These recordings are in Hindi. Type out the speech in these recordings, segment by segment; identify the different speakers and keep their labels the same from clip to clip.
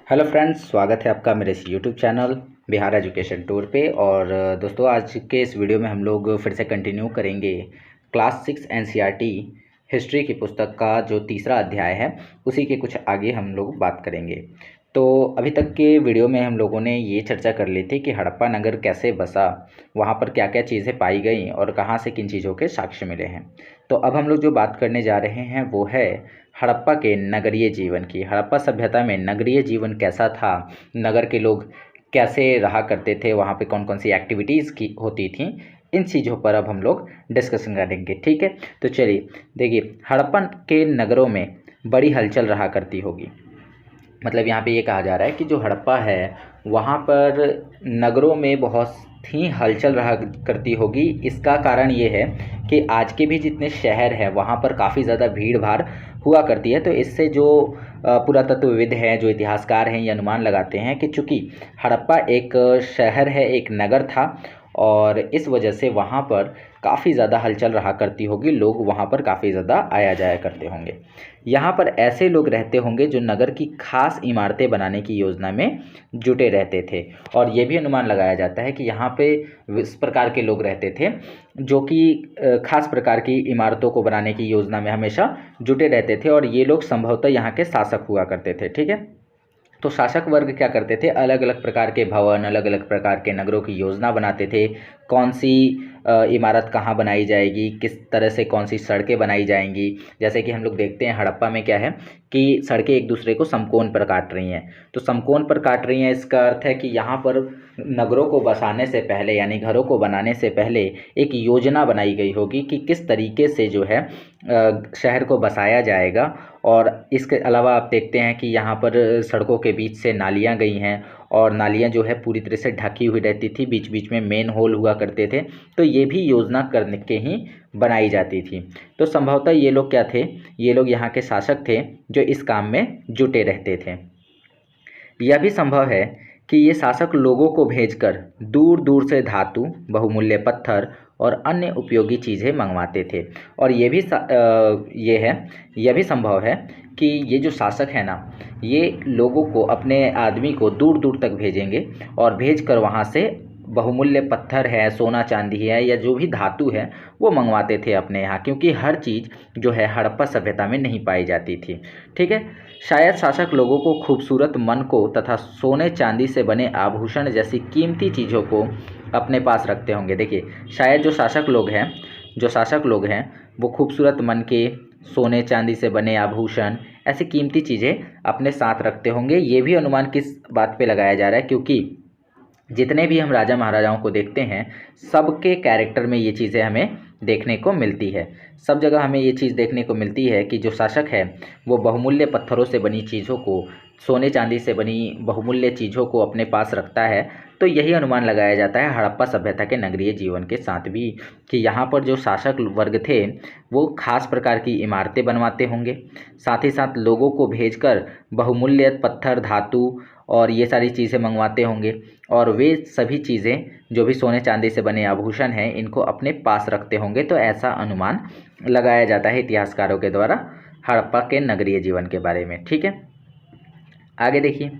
Speaker 1: हेलो फ्रेंड्स, स्वागत है आपका मेरे इस YouTube channel Bihar education tour पे। और दोस्तों, आज के इस वीडियो में हम लोग फिर से कंटिन्यू करेंगे क्लास 6 एनसीईआरटी हिस्ट्री की पुस्तक का जो तीसरा अध्याय है, उसी के कुछ आगे हम लोग बात करेंगे। तो अभी तक के वीडियो में हम लोगों ने ये चर्चा कर ली थी कि हड़प्पा नगर कैसे बसा, वहाँ पर क्या क्या चीज़ें पाई गई और कहाँ से किन चीज़ों के साक्ष्य मिले हैं। तो अब हम लोग जो बात करने जा रहे हैं वो है हड़प्पा के नगरीय जीवन की। हड़प्पा सभ्यता में नगरीय जीवन कैसा था, नगर के लोग कैसे रहा करते थे, वहाँ पे कौन कौन सी एक्टिविटीज़ की होती थी, इन चीज़ों पर अब हम लोग डिस्कशन करेंगे। ठीक है, तो चलिए देखिए, हड़प्पा के नगरों में बड़ी हलचल रहा करती होगी। मतलब यहाँ पे ये कहा जा रहा है कि जो हड़प्पा है वहाँ पर नगरों में बहुत ही हलचल रहा करती होगी। इसका कारण ये है कि आज के भी जितने शहर हैं वहाँ पर काफ़ी ज़्यादा भीड़ भाड़ हुआ करती है। तो इससे जो पुरातत्वविद हैं, जो इतिहासकार हैं, ये अनुमान लगाते हैं कि चूँकि हड़प्पा एक शहर है, एक नगर था, और इस वजह से वहाँ पर काफ़ी ज़्यादा हलचल रहा करती होगी। लोग वहाँ पर काफ़ी ज़्यादा आया जाया करते होंगे। यहाँ पर ऐसे लोग रहते होंगे जो नगर की खास इमारतें बनाने की योजना में जुटे रहते थे। और ये भी अनुमान लगाया जाता है कि यहाँ पे इस प्रकार के लोग रहते थे जो कि खास प्रकार की इमारतों को बनाने की योजना में हमेशा जुटे रहते थे, और ये लोग संभवतः यहाँ के शासक हुआ करते थे। ठीक है, तो शासक वर्ग क्या करते थे, अलग अलग प्रकार के भवन, अलग अलग प्रकार के नगरों की योजना बनाते थे। कौन सी इमारत कहाँ बनाई जाएगी, किस तरह से कौन सी सड़कें बनाई जाएंगी। जैसे कि हम लोग देखते हैं हड़प्पा में क्या है कि सड़कें एक दूसरे को समकोण पर काट रही हैं। तो समकोण पर काट रही हैं, इसका अर्थ है कि यहाँ पर नगरों को बसाने से पहले, यानी घरों को बनाने से पहले एक योजना बनाई गई होगी कि किस तरीके से जो है शहर को बसाया जाएगा। और इसके अलावा आप देखते हैं कि यहाँ पर सड़कों के बीच से नालियाँ गई हैं, और नालियाँ जो है पूरी तरह से ढकी हुई रहती थी, बीच बीच में मेन होल हुआ करते थे। तो ये भी योजना करने के ही बनाई जाती थी। तो संभवतः ये लोग क्या थे, ये लोग यहाँ के शासक थे जो इस काम में जुटे रहते थे। यह भी संभव है कि ये शासक लोगों को भेजकर दूर दूर से धातु, बहुमूल्य पत्थर और अन्य उपयोगी चीज़ें मंगवाते थे। और यह भी संभव है कि ये जो शासक है ना, ये लोगों को, अपने आदमी को दूर दूर तक भेजेंगे और भेजकर वहाँ से बहुमूल्य पत्थर है, सोना चांदी है, या जो भी धातु है वो मंगवाते थे अपने यहाँ, क्योंकि हर चीज़ जो है हड़प्पा सभ्यता में नहीं पाई जाती थी। ठीक है, शायद शासक लोगों को खूबसूरत मन को तथा सोने चांदी से बने आभूषण जैसी कीमती चीज़ों को अपने पास रखते होंगे। देखिए, शायद जो शासक लोग हैं वो खूबसूरत मन के, सोने चांदी से बने आभूषण, ऐसी कीमती चीज़ें अपने साथ रखते होंगे। ये भी अनुमान किस बात पे लगाया जा रहा है, क्योंकि जितने भी हम राजा महाराजाओं को देखते हैं, सबके कैरेक्टर में ये चीज़ें हमें देखने को मिलती है। सब जगह हमें ये चीज़ देखने को मिलती है कि जो शासक है वो बहुमूल्य पत्थरों से बनी चीज़ों को, सोने चांदी से बनी बहुमूल्य चीज़ों को अपने पास रखता है। तो यही अनुमान लगाया जाता है हड़प्पा सभ्यता के नगरीय जीवन के साथ भी, कि यहाँ पर जो शासक वर्ग थे वो खास प्रकार की इमारतें बनवाते होंगे, साथ ही साथ लोगों को भेजकर बहुमूल्य पत्थर, धातु और ये सारी चीज़ें मंगवाते होंगे। और वे सभी चीज़ें जो भी सोने चांदी से बने आभूषण हैं, इनको अपने पास रखते होंगे। तो ऐसा अनुमान लगाया जाता है इतिहासकारों के द्वारा हड़प्पा के नगरीय जीवन के बारे में। ठीक है, आगे देखिए,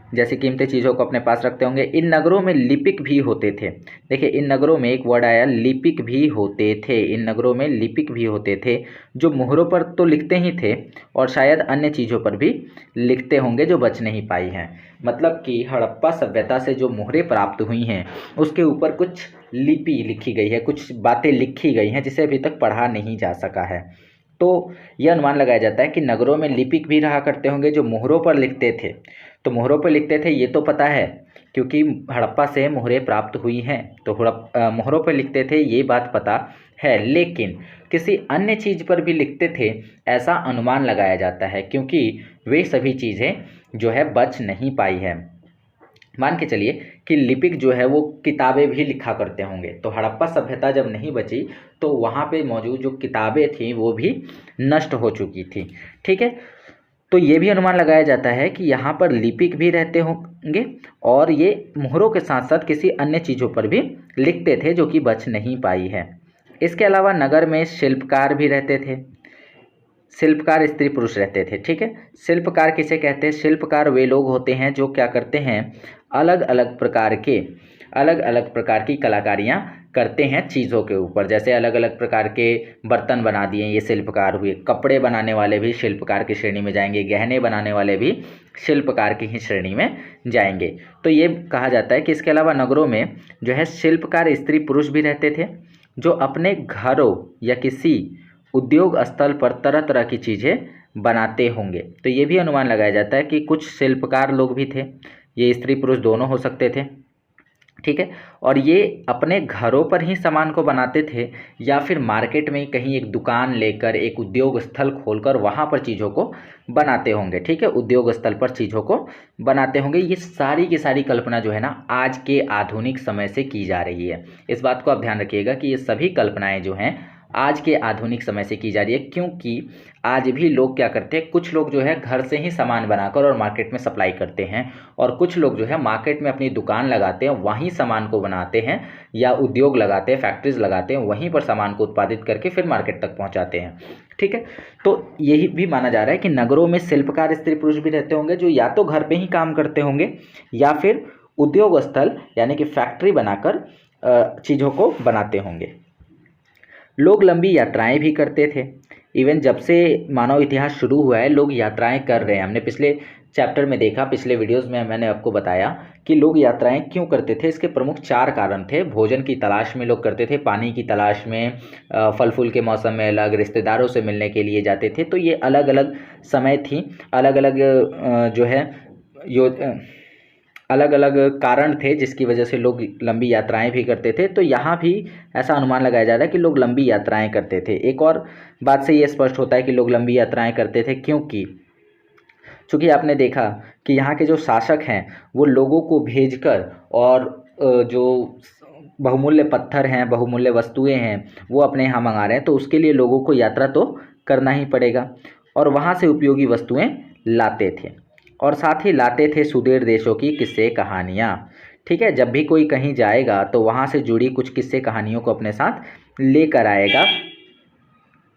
Speaker 1: जैसे कीमती चीज़ों को अपने पास रखते होंगे। इन नगरों में लिपिक भी होते थे। देखिए, इन नगरों में एक वर्ड आया, लिपिक भी होते थे। इन नगरों में लिपिक भी होते थे जो मोहरों पर तो लिखते ही थे, और शायद अन्य चीज़ों पर भी लिखते होंगे जो बच नहीं पाई हैं। मतलब कि हड़प्पा सभ्यता से जो मोहरें प्राप्त हुई हैं उसके ऊपर कुछ लिपि लिखी गई है, कुछ बातें लिखी गई हैं जिसे अभी तक पढ़ा नहीं जा सका है। तो यह अनुमान लगाया जाता है कि नगरों में लिपिक भी रहा करते होंगे जो मोहरों पर लिखते थे। तो मोहरों पर लिखते थे ये तो पता है, क्योंकि हड़प्पा से मोहरें प्राप्त हुई हैं, तो मोहरों पर लिखते थे, ये बात पता है। लेकिन किसी अन्य चीज़ पर भी लिखते थे, ऐसा अनुमान लगाया जाता है, क्योंकि वे सभी चीज़ें जो है बच नहीं पाई है। मान के चलिए कि लिपिक जो है वो किताबें भी लिखा करते होंगे। तो हड़प्पा सभ्यता जब नहीं बची तो वहाँ पे मौजूद जो किताबें थीं वो भी नष्ट हो चुकी थी। ठीक है, तो ये भी अनुमान लगाया जाता है कि यहाँ पर लिपिक भी रहते होंगे, और ये मोहरों के साथ साथ किसी अन्य चीज़ों पर भी लिखते थे जो कि बच नहीं पाई है। इसके अलावा नगर में शिल्पकार भी रहते थे। शिल्पकार स्त्री पुरुष रहते थे। ठीक है, शिल्पकार किसे कहते हैं? शिल्पकार वे लोग होते हैं जो क्या करते हैं, अलग अलग प्रकार की कलाकारियाँ करते हैं चीज़ों के ऊपर। जैसे अलग अलग प्रकार के बर्तन बना दिए, ये शिल्पकार हुए। कपड़े बनाने वाले भी शिल्पकार की श्रेणी में जाएंगे, गहने बनाने वाले भी शिल्पकार की ही श्रेणी में जाएंगे। तो ये कहा जाता है कि इसके अलावा नगरों में जो है शिल्पकार स्त्री पुरुष भी रहते थे, जो अपने घरों या किसी उद्योग स्थल पर तरह तरह की चीज़ें बनाते होंगे। तो ये भी अनुमान लगाया जाता है कि कुछ शिल्पकार लोग भी थे, ये स्त्री पुरुष दोनों हो सकते थे। ठीक है, और ये अपने घरों पर ही सामान को बनाते थे या फिर मार्केट में कहीं एक दुकान लेकर, एक उद्योग स्थल खोलकर वहाँ पर चीज़ों को बनाते होंगे। ठीक है, उद्योग स्थल पर चीज़ों को बनाते होंगे। ये सारी की सारी कल्पना जो है ना आज के आधुनिक समय से की जा रही है। इस बात को आप ध्यान रखिएगा कि ये सभी कल्पनाएं जो हैं आज के आधुनिक समय से की जा रही है, क्योंकि आज भी लोग क्या करते हैं, कुछ लोग जो है घर से ही सामान बनाकर और मार्केट में सप्लाई करते हैं, और कुछ लोग जो है मार्केट में अपनी दुकान लगाते हैं, वहीं सामान को बनाते हैं, या उद्योग लगाते हैं, फैक्ट्रीज लगाते हैं, वहीं पर सामान को उत्पादित करके फिर मार्केट तक पहुंचाते हैं। ठीक है, तो यही भी माना जा रहा है कि नगरों में शिल्पकार स्त्री पुरुष भी रहते होंगे, जो या तो घर पे ही काम करते होंगे या फिर उद्योग स्थल यानी कि फैक्ट्री बनाकर चीज़ों को बनाते होंगे। लोग लंबी यात्राएं भी करते थे। इवन जब से मानव इतिहास शुरू हुआ है लोग यात्राएं कर रहे हैं। हमने पिछले चैप्टर में देखा, पिछले वीडियोस में मैंने आपको बताया कि लोग यात्राएं क्यों करते थे। इसके प्रमुख 4 कारण थे। भोजन की तलाश में लोग करते थे, पानी की तलाश में, फल फूल के मौसम में अलग, रिश्तेदारों से मिलने के लिए जाते थे। तो ये अलग अलग समय थी, अलग अलग जो है अलग अलग कारण थे जिसकी वजह से लोग लंबी यात्राएं भी करते थे। तो यहाँ भी ऐसा अनुमान लगाया जा रहा है कि लोग लंबी यात्राएं करते थे। एक और बात से ये स्पष्ट होता है कि लोग लंबी यात्राएं करते थे, क्योंकि चूँकि आपने देखा कि यहाँ के जो शासक हैं वो लोगों को भेजकर और जो बहुमूल्य पत्थर हैं, बहुमूल्य वस्तुएं हैं, वो अपने यहाँ मंगा रहे हैं, तो उसके लिए लोगों को यात्रा तो करना ही पड़ेगा और वहाँ से उपयोगी वस्तुएं लाते थे, और साथ ही लाते थे सुदूर देशों की किस्से कहानियाँ। ठीक है, जब भी कोई कहीं जाएगा तो वहाँ से जुड़ी कुछ किस्से कहानियों को अपने साथ लेकर आएगा,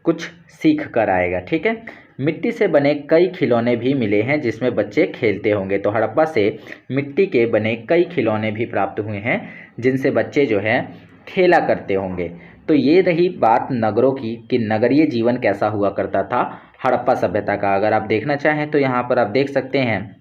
Speaker 1: कुछ सीख कर आएगा। ठीक है, मिट्टी से बने कई खिलौने भी मिले हैं जिसमें बच्चे खेलते होंगे। तो हड़प्पा से मिट्टी के बने कई खिलौने भी प्राप्त हुए हैं जिनसे बच्चे जो है खेला करते होंगे। तो ये रही बात नगरों की कि नगरीय जीवन कैसा हुआ करता था हड़प्पा सभ्यता का। अगर आप देखना चाहें तो यहाँ पर आप देख सकते हैं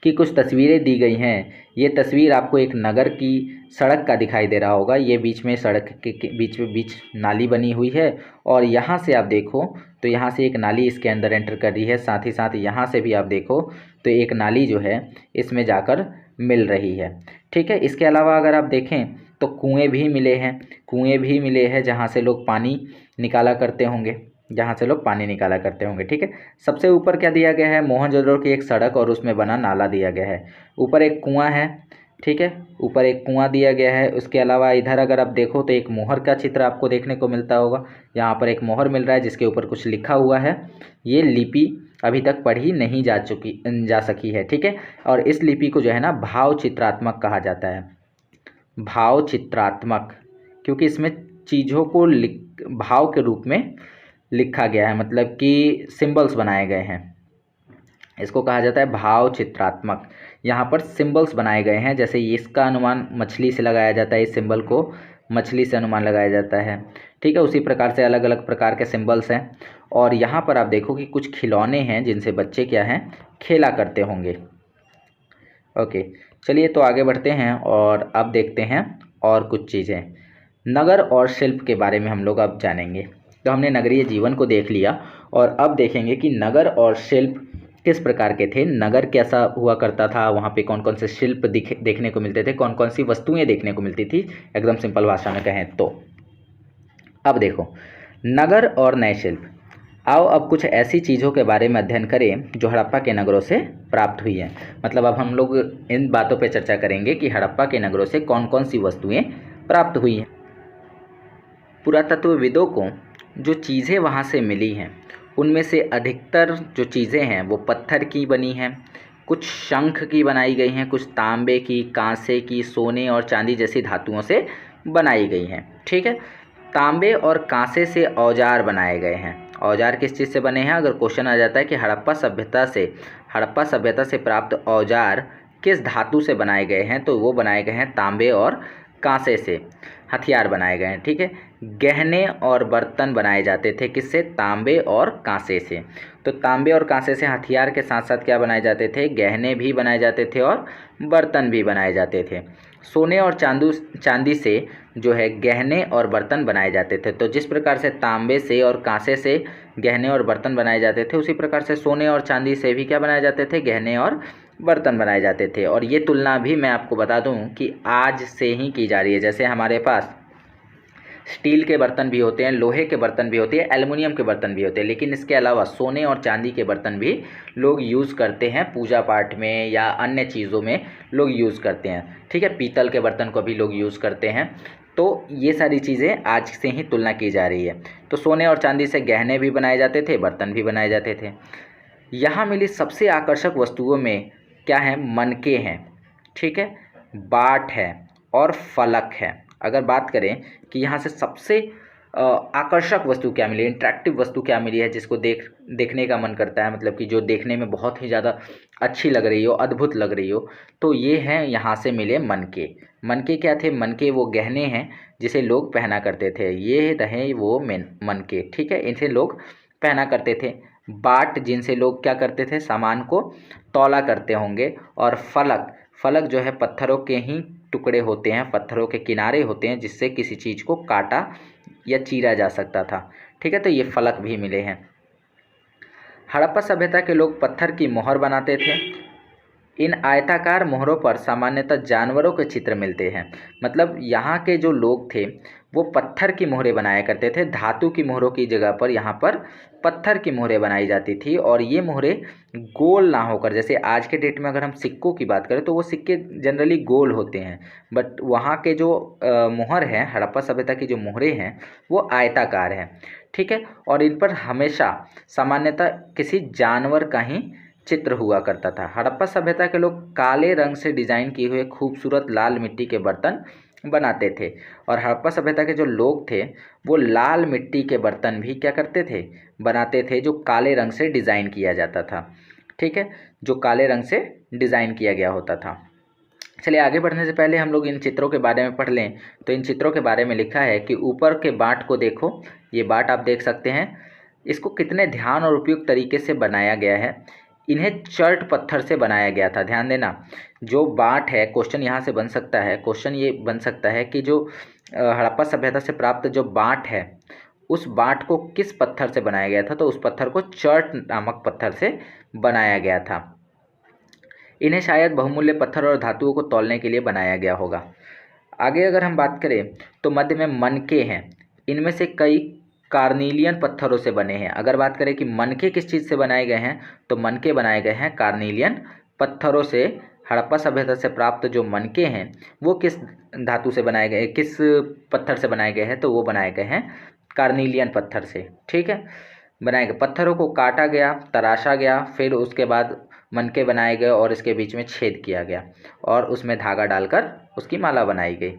Speaker 1: कि कुछ तस्वीरें दी गई हैं। ये तस्वीर आपको एक नगर की सड़क का दिखाई दे रहा होगा। ये बीच में सड़क के बीच नाली बनी हुई है, और यहाँ से आप देखो तो यहाँ से एक नाली इसके अंदर एंटर कर रही है। साथ ही साथ यहाँ से भी आप देखो तो एक नाली जो है इसमें जाकर मिल रही है। ठीक है, इसके अलावा अगर आप देखें तो कुएँ भी मिले हैं जहाँ से लोग पानी निकाला करते होंगे, ठीक है, सबसे ऊपर क्या दिया गया है, मोहनजोदड़ो की एक सड़क और उसमें बना नाला दिया गया है। ऊपर एक कुआं है, ठीक है, ऊपर एक कुआं दिया गया है। उसके अलावा इधर अगर आप देखो तो एक मोहर का चित्र आपको देखने को मिलता होगा। यहाँ पर एक मोहर मिल रहा है जिसके ऊपर कुछ लिखा हुआ है। ये लिपि अभी तक पढ़ी नहीं जा सकी है। ठीक है, और इस लिपि को जो है ना भाव चित्रात्मक कहा जाता है। भाव चित्रात्मक क्योंकि इसमें चीज़ों को भाव के रूप में लिखा गया है, मतलब कि सिंबल्स बनाए गए हैं। इसको कहा जाता है भाव चित्रात्मक। यहाँ पर सिंबल्स बनाए गए हैं, जैसे इसका अनुमान मछली से लगाया जाता है, इस सिंबल को मछली से अनुमान लगाया जाता है। ठीक है, उसी प्रकार से अलग अलग प्रकार के सिंबल्स हैं। और यहाँ पर आप देखो कि कुछ खिलौने हैं जिनसे बच्चे क्या हैं, खेला करते होंगे। ओके, चलिए तो आगे बढ़ते हैं और अब देखते हैं और कुछ चीज़ें। नगर और शिल्प के बारे में हम लोग अब जानेंगे। तो हमने नगरीय जीवन को देख लिया और अब देखेंगे कि नगर और शिल्प किस प्रकार के थे, नगर कैसा हुआ करता था, वहाँ पे कौन कौन से शिल्प देखने को मिलते थे, कौन कौन सी वस्तुएं देखने को मिलती थी। एकदम सिंपल भाषा में कहें तो अब देखो नगर और नए शिल्प। आओ अब कुछ ऐसी चीज़ों के बारे में अध्ययन करें जो हड़प्पा के नगरों से प्राप्त हुई हैं। मतलब अब हम लोग इन बातों पर चर्चा करेंगे कि हड़प्पा के नगरों से कौन कौन सी वस्तुएं प्राप्त हुई हैं। पुरातत्वविदों को जो चीज़ें वहाँ से मिली हैं उनमें से अधिकतर जो चीज़ें हैं वो पत्थर की बनी हैं, कुछ शंख की बनाई गई हैं, कुछ तांबे की, कांसे की, सोने और चांदी जैसी धातुओं से बनाई गई हैं। ठीक है, तांबे और कांसे से औजार बनाए गए हैं औजार किस चीज़ से बने हैं? अगर क्वेश्चन आ जाता है कि हड़प्पा सभ्यता से प्राप्त औजार किस धातु से बनाए गए हैं, तो वो बनाए गए हैं तांबे और कांसे से हथियार बनाए गए हैं। ठीक है, गहने और बर्तन बनाए जाते थे किससे? तांबे और कांसे से। तो तांबे और कांसे से हथियार के साथ साथ क्या बनाए जाते थे? गहने भी बनाए जाते थे और बर्तन भी बनाए जाते थे। सोने और चांदी से जो है गहने और बर्तन बनाए जाते थे। तो जिस प्रकार से तांबे से और कांसे से गहने और बर्तन बनाए जाते थे, उसी प्रकार से सोने और चांदी से भी क्या बनाए जाते थे? गहने और बर्तन बनाए जाते थे। और ये तुलना भी मैं आपको बता दूं कि आज से ही की जा रही है। जैसे हमारे पास स्टील के बर्तन भी होते हैं, लोहे के बर्तन भी होते हैं, एल्युमिनियम के बर्तन भी होते हैं, लेकिन इसके अलावा सोने और चांदी के बर्तन भी लोग यूज़ करते हैं पूजा पाठ में या अन्य चीज़ों में लोग यूज़ करते हैं। ठीक है, पीतल के बर्तन को भी लोग यूज़ करते हैं। तो ये सारी चीज़ें आज से ही तुलना की जा रही है। तो सोने और चांदी से गहने भी बनाए जाते थे, बर्तन भी बनाए जाते थे। यहाँ मिली सबसे आकर्षक वस्तुओं में क्या है? मनके हैं, ठीक है, बाट है और फलक है। अगर बात करें कि यहाँ से सबसे आकर्षक वस्तु क्या मिली, इंटरेक्टिव वस्तु क्या मिली है जिसको देखने का मन करता है, मतलब कि जो देखने में बहुत ही ज़्यादा अच्छी लग रही हो, अद्भुत लग रही हो, तो ये हैं यहाँ से मिले मनके। मनके क्या थे? मनके वो गहने हैं जिसे लोग पहना करते थे। ये रहे वो मनके, ठीक है, इनसे लोग पहना करते थे। बाट जिनसे लोग क्या करते थे? सामान को तौला करते होंगे। और फलक जो है पत्थरों के ही टुकड़े होते हैं, पत्थरों के किनारे होते हैं जिससे किसी चीज़ को काटा या चीरा जा सकता था। ठीक है, तो ये फलक भी मिले हैं। हड़प्पा सभ्यता के लोग पत्थर की मोहर बनाते थे। इन आयताकार मोहरों पर सामान्यतः जानवरों के चित्र मिलते हैं। मतलब यहाँ के जो लोग थे वो पत्थर की मोहरें बनाया करते थे। धातु की मोहरों की जगह पर यहाँ पर पत्थर की मोहरें बनाई जाती थी। और ये मोहरें गोल ना होकर, जैसे आज के डेट में अगर हम सिक्कों की बात करें तो वो सिक्के जनरली गोल होते हैं, बट वहाँ के जो मोहर हैं, हड़प्पा सभ्यता की जो मोहरें हैं वो आयताकार हैं। ठीक है, और इन पर हमेशा सामान्यतः किसी जानवर का ही चित्र हुआ करता था। हड़प्पा सभ्यता के लोग काले रंग से डिजाइन किए हुए खूबसूरत लाल मिट्टी के बर्तन बनाते थे। और हड़प्पा सभ्यता के जो लोग थे वो लाल मिट्टी के बर्तन भी क्या करते थे? बनाते थे, जो काले रंग से डिज़ाइन किया जाता था। ठीक है, जो काले रंग से डिज़ाइन किया गया होता था। चलिए आगे बढ़ने से पहले हम लोग इन चित्रों के बारे में पढ़ लें। तो इन चित्रों के बारे में लिखा है कि ऊपर के बाट को देखो, ये बाट आप देख सकते हैं, इसको कितने ध्यान और उपयुक्त तरीके से बनाया गया है। इन्हें चर्ट पत्थर से बनाया गया था। ध्यान देना, जो बाट है, क्वेश्चन यहाँ से बन सकता है, क्वेश्चन ये बन सकता है कि जो हड़प्पा सभ्यता से प्राप्त जो बाट है उस बाट को किस पत्थर से बनाया गया था? तो उस पत्थर को चर्ट नामक पत्थर से बनाया गया था। इन्हें शायद बहुमूल्य पत्थर और धातुओं को तौलने के लिए बनाया गया होगा। आगे अगर हम बात करें तो मध्य में मनके हैं। इनमें से कई कार्नीलियन पत्थरों से बने हैं। अगर बात करें कि मनके किस चीज़ से बनाए गए हैं, तो मनके बनाए गए हैं कार्नीलियन पत्थरों से। हड़प्पा सभ्यता से प्राप्त जो मनके हैं वो किस धातु से बनाए गए, किस पत्थर से बनाए गए हैं? तो वो बनाए गए हैं कार्नीलियन पत्थर से। ठीक है, बनाए गए पत्थरों को काटा गया, तराशा गया, फिर उसके बाद मनके बनाए गए और इसके बीच में छेद किया गया और उसमें धागा डालकर उसकी माला बनाई गई।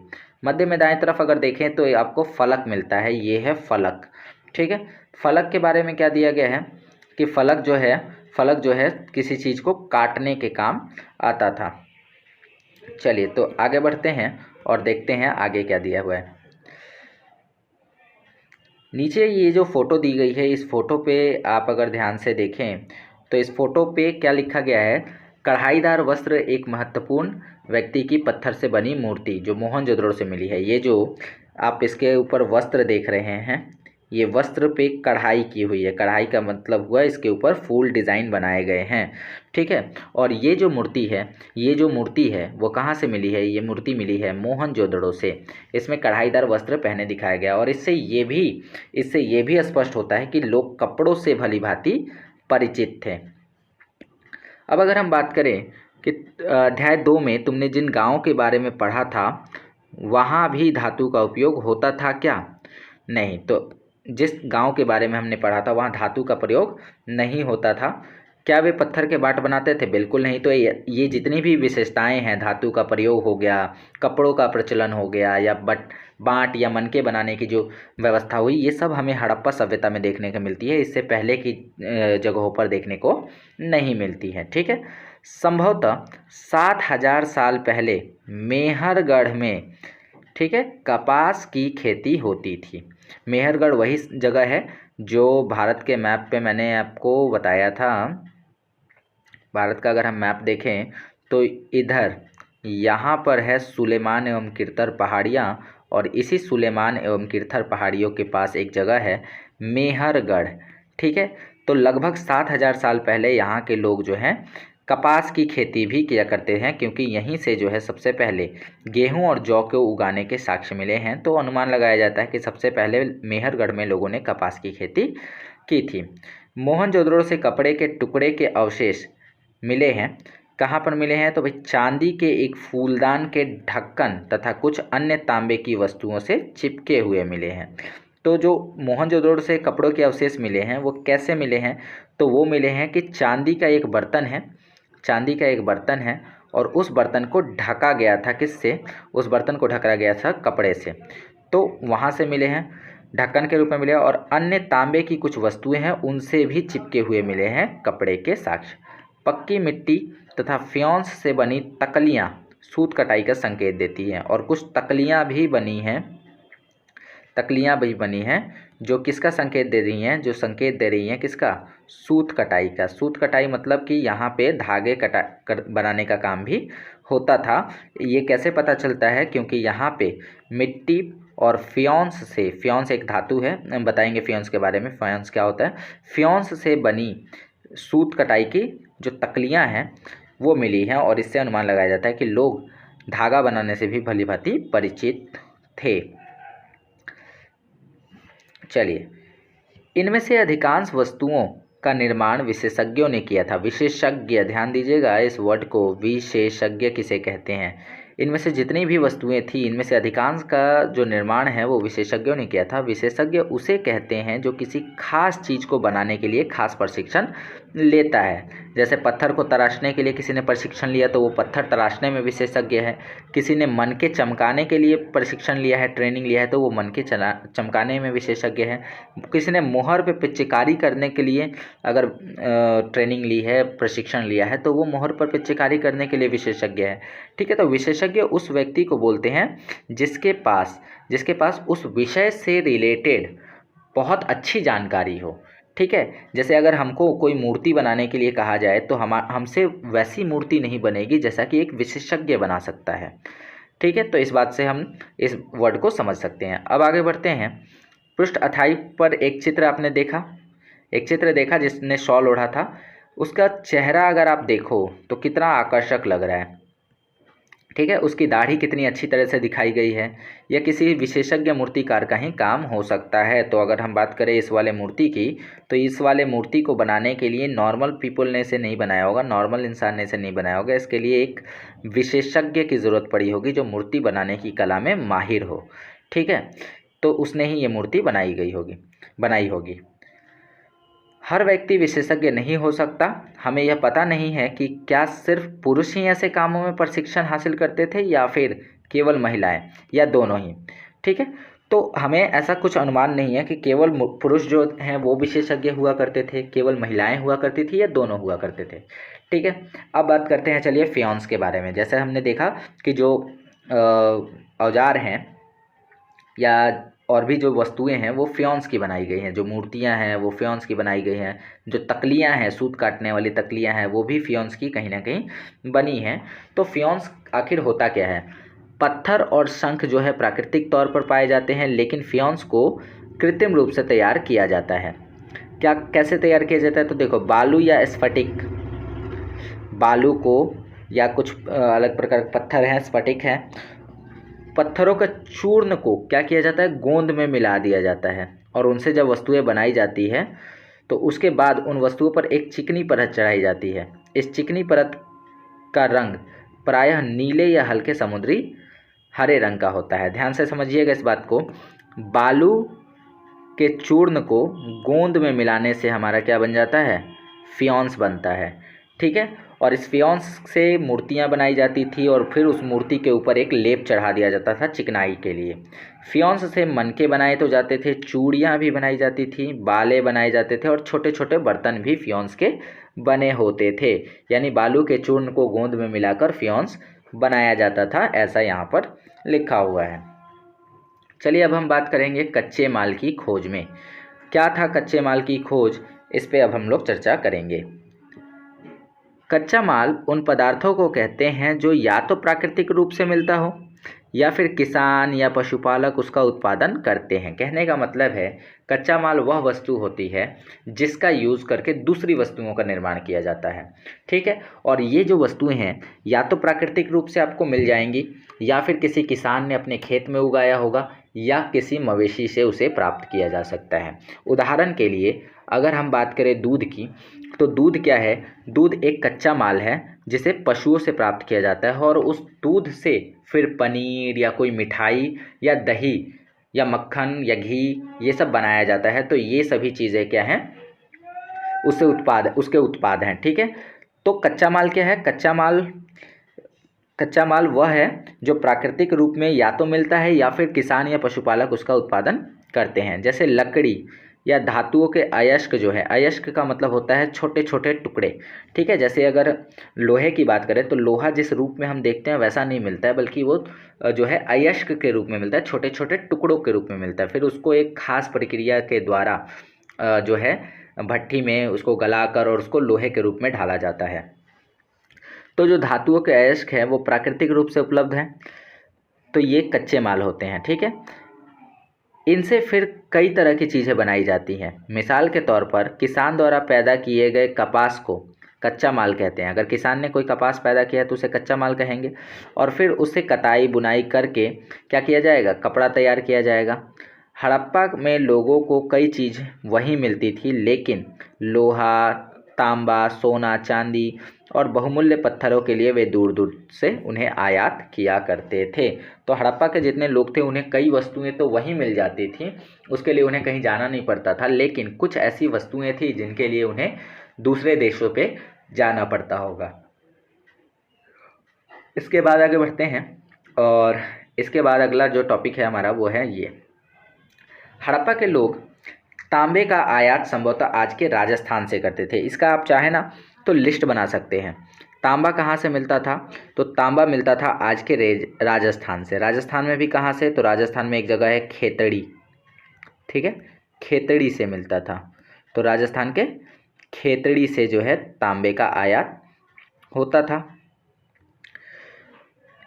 Speaker 1: मध्य में दाएं तरफ अगर देखें तो आपको फलक मिलता है, ये है फलक। ठीक है, फलक के बारे में क्या दिया गया है कि फलक जो है किसी चीज़ को काटने के काम आता था। चलिए तो आगे बढ़ते हैं और देखते हैं आगे क्या दिया हुआ है। नीचे ये जो फ़ोटो दी गई है, इस फ़ोटो पे आप अगर ध्यान से देखें तो इस फ़ोटो पे क्या लिखा गया है? कढ़ाईदार वस्त्र एक महत्वपूर्ण व्यक्ति की पत्थर से बनी मूर्ति जो मोहनजोदड़ो से मिली है। ये जो आप इसके ऊपर वस्त्र देख रहे हैं, ये वस्त्र पे कढ़ाई की हुई है। कढ़ाई का मतलब हुआ इसके ऊपर फूल डिज़ाइन बनाए गए हैं। ठीक है, और ये जो मूर्ति है वो कहाँ से मिली है? ये मूर्ति मिली है मोहनजोदड़ो से। इसमें कढ़ाईदार वस्त्र पहने दिखाया गया और इससे ये भी स्पष्ट होता है कि लोग कपड़ों से भली भांति परिचित थे। अब अगर हम बात करें कि अध्याय 2 में तुमने जिन गांवों के बारे में पढ़ा था वहाँ भी धातु का उपयोग होता था क्या? नहीं। तो जिस गांव के बारे में हमने पढ़ा था वहाँ धातु का प्रयोग नहीं होता था। क्या वे पत्थर के बाट बनाते थे? बिल्कुल नहीं। तो ये जितनी भी विशेषताएं हैं, धातु का प्रयोग हो गया, कपड़ों का प्रचलन हो गया, या बाट या मनके बनाने की जो व्यवस्था हुई, ये सब हमें हड़प्पा सभ्यता में देखने को मिलती है। इससे पहले की जगहों पर देखने को नहीं मिलती है। ठीक है। संभवतः 7000 साल पहले मेहरगढ़ में, ठीक है, कपास की खेती होती थी। मेहरगढ़ वही जगह है जो भारत के मैप पे मैंने आपको बताया था। भारत का अगर हम मैप देखें तो इधर यहाँ पर है सुलेमान एवं किरतर पहाड़ियाँ, और इसी सुलेमान एवं किरतर पहाड़ियों के पास एक जगह है मेहरगढ़। ठीक है। तो लगभग 7000 साल पहले यहाँ के लोग जो हैं कपास की खेती भी किया करते हैं, क्योंकि यहीं से जो है सबसे पहले गेहूं और जौ को उगाने के साक्ष्य मिले हैं। तो अनुमान लगाया जाता है कि सबसे पहले मेहरगढ़ में लोगों ने कपास की खेती की थी। मोहनजोदड़ो से कपड़े के टुकड़े के अवशेष मिले हैं। कहाँ पर मिले हैं? तो भाई चांदी के एक फूलदान के ढक्कन तथा कुछ अन्य तांबे की वस्तुओं से चिपके हुए मिले हैं। तो जो मोहनजोदड़ो से कपड़ों के अवशेष मिले हैं वो कैसे मिले हैं? तो वो मिले हैं कि चांदी का एक बर्तन है, चांदी का एक बर्तन है, और उस बर्तन को ढका गया था। किससे? उस बर्तन को ढका गया था कपड़े से। तो वहाँ से मिले हैं, ढक्कन के रूप में मिले, और अन्य तांबे की कुछ वस्तुएं हैं उनसे भी चिपके हुए मिले हैं कपड़े के साक्ष्य। पक्की मिट्टी तथा फ्योंस से बनी तकलियाँ सूत कटाई का संकेत देती हैं, और कुछ तकलियाँ भी बनी हैं जो किसका संकेत दे रही हैं? जो संकेत दे रही हैं किसका? सूत कटाई का। सूत कटाई मतलब कि यहाँ पे धागे बनाने का काम भी होता था। ये कैसे पता चलता है? क्योंकि यहाँ पे मिट्टी और फ्योंस से, फ्योंस एक धातु है, हम बताएंगे फ्योंस के बारे में, फ्योंस क्या होता है। फ्योंस से बनी सूत कटाई की जो तकलियाँ हैं वो मिली हैं, और इससे अनुमान लगाया जाता है कि लोग धागा बनाने से भी भली भांति परिचित थे। चलिए, इनमें से अधिकांश वस्तुओं का निर्माण विशेषज्ञों ने किया था। विशेषज्ञ, ध्यान दीजिएगा इस वर्ड को, विशेषज्ञ किसे कहते हैं। इनमें से जितनी भी वस्तुएं थी, इनमें से अधिकांश का जो निर्माण है वो विशेषज्ञों ने किया था। विशेषज्ञ उसे कहते हैं जो किसी खास चीज़ को बनाने के लिए खास प्रशिक्षण लेता है। जैसे पत्थर को तराशने के लिए किसी ने प्रशिक्षण लिया तो वो पत्थर तराशने में विशेषज्ञ है। किसी ने मन के चमकाने के लिए प्रशिक्षण लिया है, ट्रेनिंग लिया है, तो वो मन के चमकाने में विशेषज्ञ है। किसी ने मोहर पे पिचकारी करने के लिए अगर ट्रेनिंग ली है, प्रशिक्षण लिया है, तो वो मोहर पर पिचकारी करने के लिए विशेषज्ञ है। ठीक है। तो विशेषज्ञ उस व्यक्ति को बोलते हैं जिसके पास उस विषय से रिलेटेड बहुत अच्छी जानकारी हो। ठीक है। जैसे अगर हमको कोई मूर्ति बनाने के लिए कहा जाए तो हमसे वैसी मूर्ति नहीं बनेगी जैसा कि एक विशेषज्ञ बना सकता है। ठीक है। तो इस बात से हम इस वर्ड को समझ सकते हैं। अब आगे बढ़ते हैं। पृष्ठ 28 पर एक चित्र आपने देखा, एक चित्र देखा जिसने शॉल ओढ़ा था। उसका चेहरा अगर आप देखो तो कितना आकर्षक लग रहा है। ठीक है। उसकी दाढ़ी कितनी अच्छी तरह से दिखाई गई है। यह किसी विशेषज्ञ मूर्तिकार का ही काम हो सकता है। तो अगर हम बात करें इस वाले मूर्ति की, तो इस वाले मूर्ति को बनाने के लिए नॉर्मल पीपल ने इसे नहीं बनाया होगा, नॉर्मल इंसान ने इसे नहीं बनाया होगा। इसके लिए एक विशेषज्ञ की ज़रूरत पड़ी होगी जो मूर्ति बनाने की कला में माहिर हो। ठीक है। तो उसने ही ये मूर्ति बनाई होगी। हर व्यक्ति विशेषज्ञ नहीं हो सकता। हमें यह पता नहीं है कि क्या सिर्फ पुरुष ही ऐसे कामों में प्रशिक्षण हासिल करते थे या फिर केवल महिलाएं, या दोनों ही। ठीक है। तो हमें ऐसा कुछ अनुमान नहीं है कि केवल पुरुष जो हैं वो विशेषज्ञ हुआ करते थे, केवल महिलाएं हुआ करती थी, या दोनों हुआ करते थे। ठीक है। अब बात करते हैं चलिए फ्योंस के बारे में। जैसे हमने देखा कि जो औजार हैं या और भी जो वस्तुएं हैं वो फ्योंस की बनाई गई हैं, जो मूर्तियां हैं वो फ्योंस की बनाई गई हैं, जो तकलियां हैं, सूत काटने वाली तकलियां हैं, वो भी फ्योंस की कहीं ना कहीं बनी हैं। तो फ्योंस आखिर होता क्या है? पत्थर और शंख जो है प्राकृतिक तौर पर पाए जाते हैं, लेकिन फ्योंस को कृत्रिम रूप से तैयार किया जाता है। कैसे तैयार किया जाता है? तो देखो, बालू या स्फटिक, बालू को या कुछ अलग प्रकार के पत्थर हैं, स्फटिक हैं, पत्थरों का चूर्ण को क्या किया जाता है? गोंद में मिला दिया जाता है, और उनसे जब वस्तुएं बनाई जाती है तो उसके बाद उन वस्तुओं पर एक चिकनी परत चढ़ाई जाती है। इस चिकनी परत का रंग प्रायः नीले या हल्के समुद्री हरे रंग का होता है। ध्यान से समझिएगा इस बात को। बालू के चूर्ण को गोंद में मिलाने से हमारा क्या बन जाता है? फियॉन्स बनता है, ठीक है। और इस फियॉन्स से मूर्तियाँ बनाई जाती थी और फिर उस मूर्ति के ऊपर एक लेप चढ़ा दिया जाता था चिकनाई के लिए। फियॉन्स से मनके बनाए तो जाते थे, चूड़ियाँ भी बनाई जाती थी, बाले बनाए जाते थे और छोटे छोटे बर्तन भी फियॉन्स के बने होते थे। यानी बालू के चूर्ण को गोंद में मिलाकर फियॉन्स बनाया जाता था, ऐसा यहाँ पर लिखा हुआ है। चलिए अब हम बात करेंगे कच्चे माल की खोज में। क्या था कच्चे माल की खोज, इस पे अब हम लोग चर्चा करेंगे। कच्चा माल उन पदार्थों को कहते हैं जो या तो प्राकृतिक रूप से मिलता हो या फिर किसान या पशुपालक उसका उत्पादन करते हैं। कहने का मतलब है कच्चा माल वह वस्तु होती है जिसका यूज़ करके दूसरी वस्तुओं का निर्माण किया जाता है, ठीक है। और ये जो वस्तुएं हैं या तो प्राकृतिक रूप से आपको मिल जाएंगी या फिर किसी किसान ने अपने खेत में उगाया होगा या किसी मवेशी से उसे प्राप्त किया जा सकता है। उदाहरण के लिए अगर हम बात करें दूध की, तो दूध क्या है, दूध एक कच्चा माल है जिसे पशुओं से प्राप्त किया जाता है और उस दूध से फिर पनीर या कोई मिठाई या दही या मक्खन या घी ये सब बनाया जाता है। तो ये सभी चीज़ें क्या हैं, उसके उत्पाद हैं, ठीक है। तो कच्चा माल क्या है, कच्चा माल वह है जो प्राकृतिक रूप में या तो मिलता है या फिर किसान या पशुपालक उसका उत्पादन करते हैं। जैसे लकड़ी या धातुओं के अयस्क जो है, अयस्क का मतलब होता है छोटे छोटे टुकड़े, ठीक है। जैसे अगर लोहे की बात करें तो लोहा जिस रूप में हम देखते हैं वैसा नहीं मिलता है, बल्कि वो जो है अयस्क के रूप में मिलता है, छोटे छोटे टुकड़ों के रूप में मिलता है। फिर उसको एक खास प्रक्रिया के द्वारा जो है भट्ठी में उसको गलाकर और उसको लोहे के रूप में ढाला जाता है। तो जो धातुओं के अयस्क है वो प्राकृतिक रूप से उपलब्ध हैं, तो ये कच्चे माल होते हैं, ठीक है। इनसे फिर कई तरह की चीज़ें बनाई जाती हैं। मिसाल के तौर पर किसान द्वारा पैदा किए गए कपास को कच्चा माल कहते हैं। अगर किसान ने कोई कपास पैदा किया तो उसे कच्चा माल कहेंगे। और फिर उससे कटाई बुनाई करके क्या किया जाएगा, कपड़ा तैयार किया जाएगा। हड़प्पा में लोगों को कई चीज़ वहीं मिलती थी, लेकिन लोहा, तांबा, सोना, चांदी और बहुमूल्य पत्थरों के लिए वे दूर दूर से उन्हें आयात किया करते थे। तो हड़प्पा के जितने लोग थे उन्हें कई वस्तुएं तो वहीं मिल जाती थी, उसके लिए उन्हें कहीं जाना नहीं पड़ता था, लेकिन कुछ ऐसी वस्तुएं थी जिनके लिए उन्हें दूसरे देशों पे जाना पड़ता होगा। इसके बाद आगे बढ़ते हैं और इसके बाद अगला जो टॉपिक है हमारा वो है ये, हड़प्पा के लोग तांबे का आयात संभवतः आज के राजस्थान से करते थे। इसका आप चाहे ना तो लिस्ट बना सकते हैं। तांबा कहाँ से मिलता था, तो तांबा मिलता था आज के राजस्थान से। राजस्थान में भी कहाँ से, तो राजस्थान में एक जगह है खेतड़ी, ठीक है, खेतड़ी से मिलता था। तो राजस्थान के खेतड़ी से जो है तांबे का आयात होता था।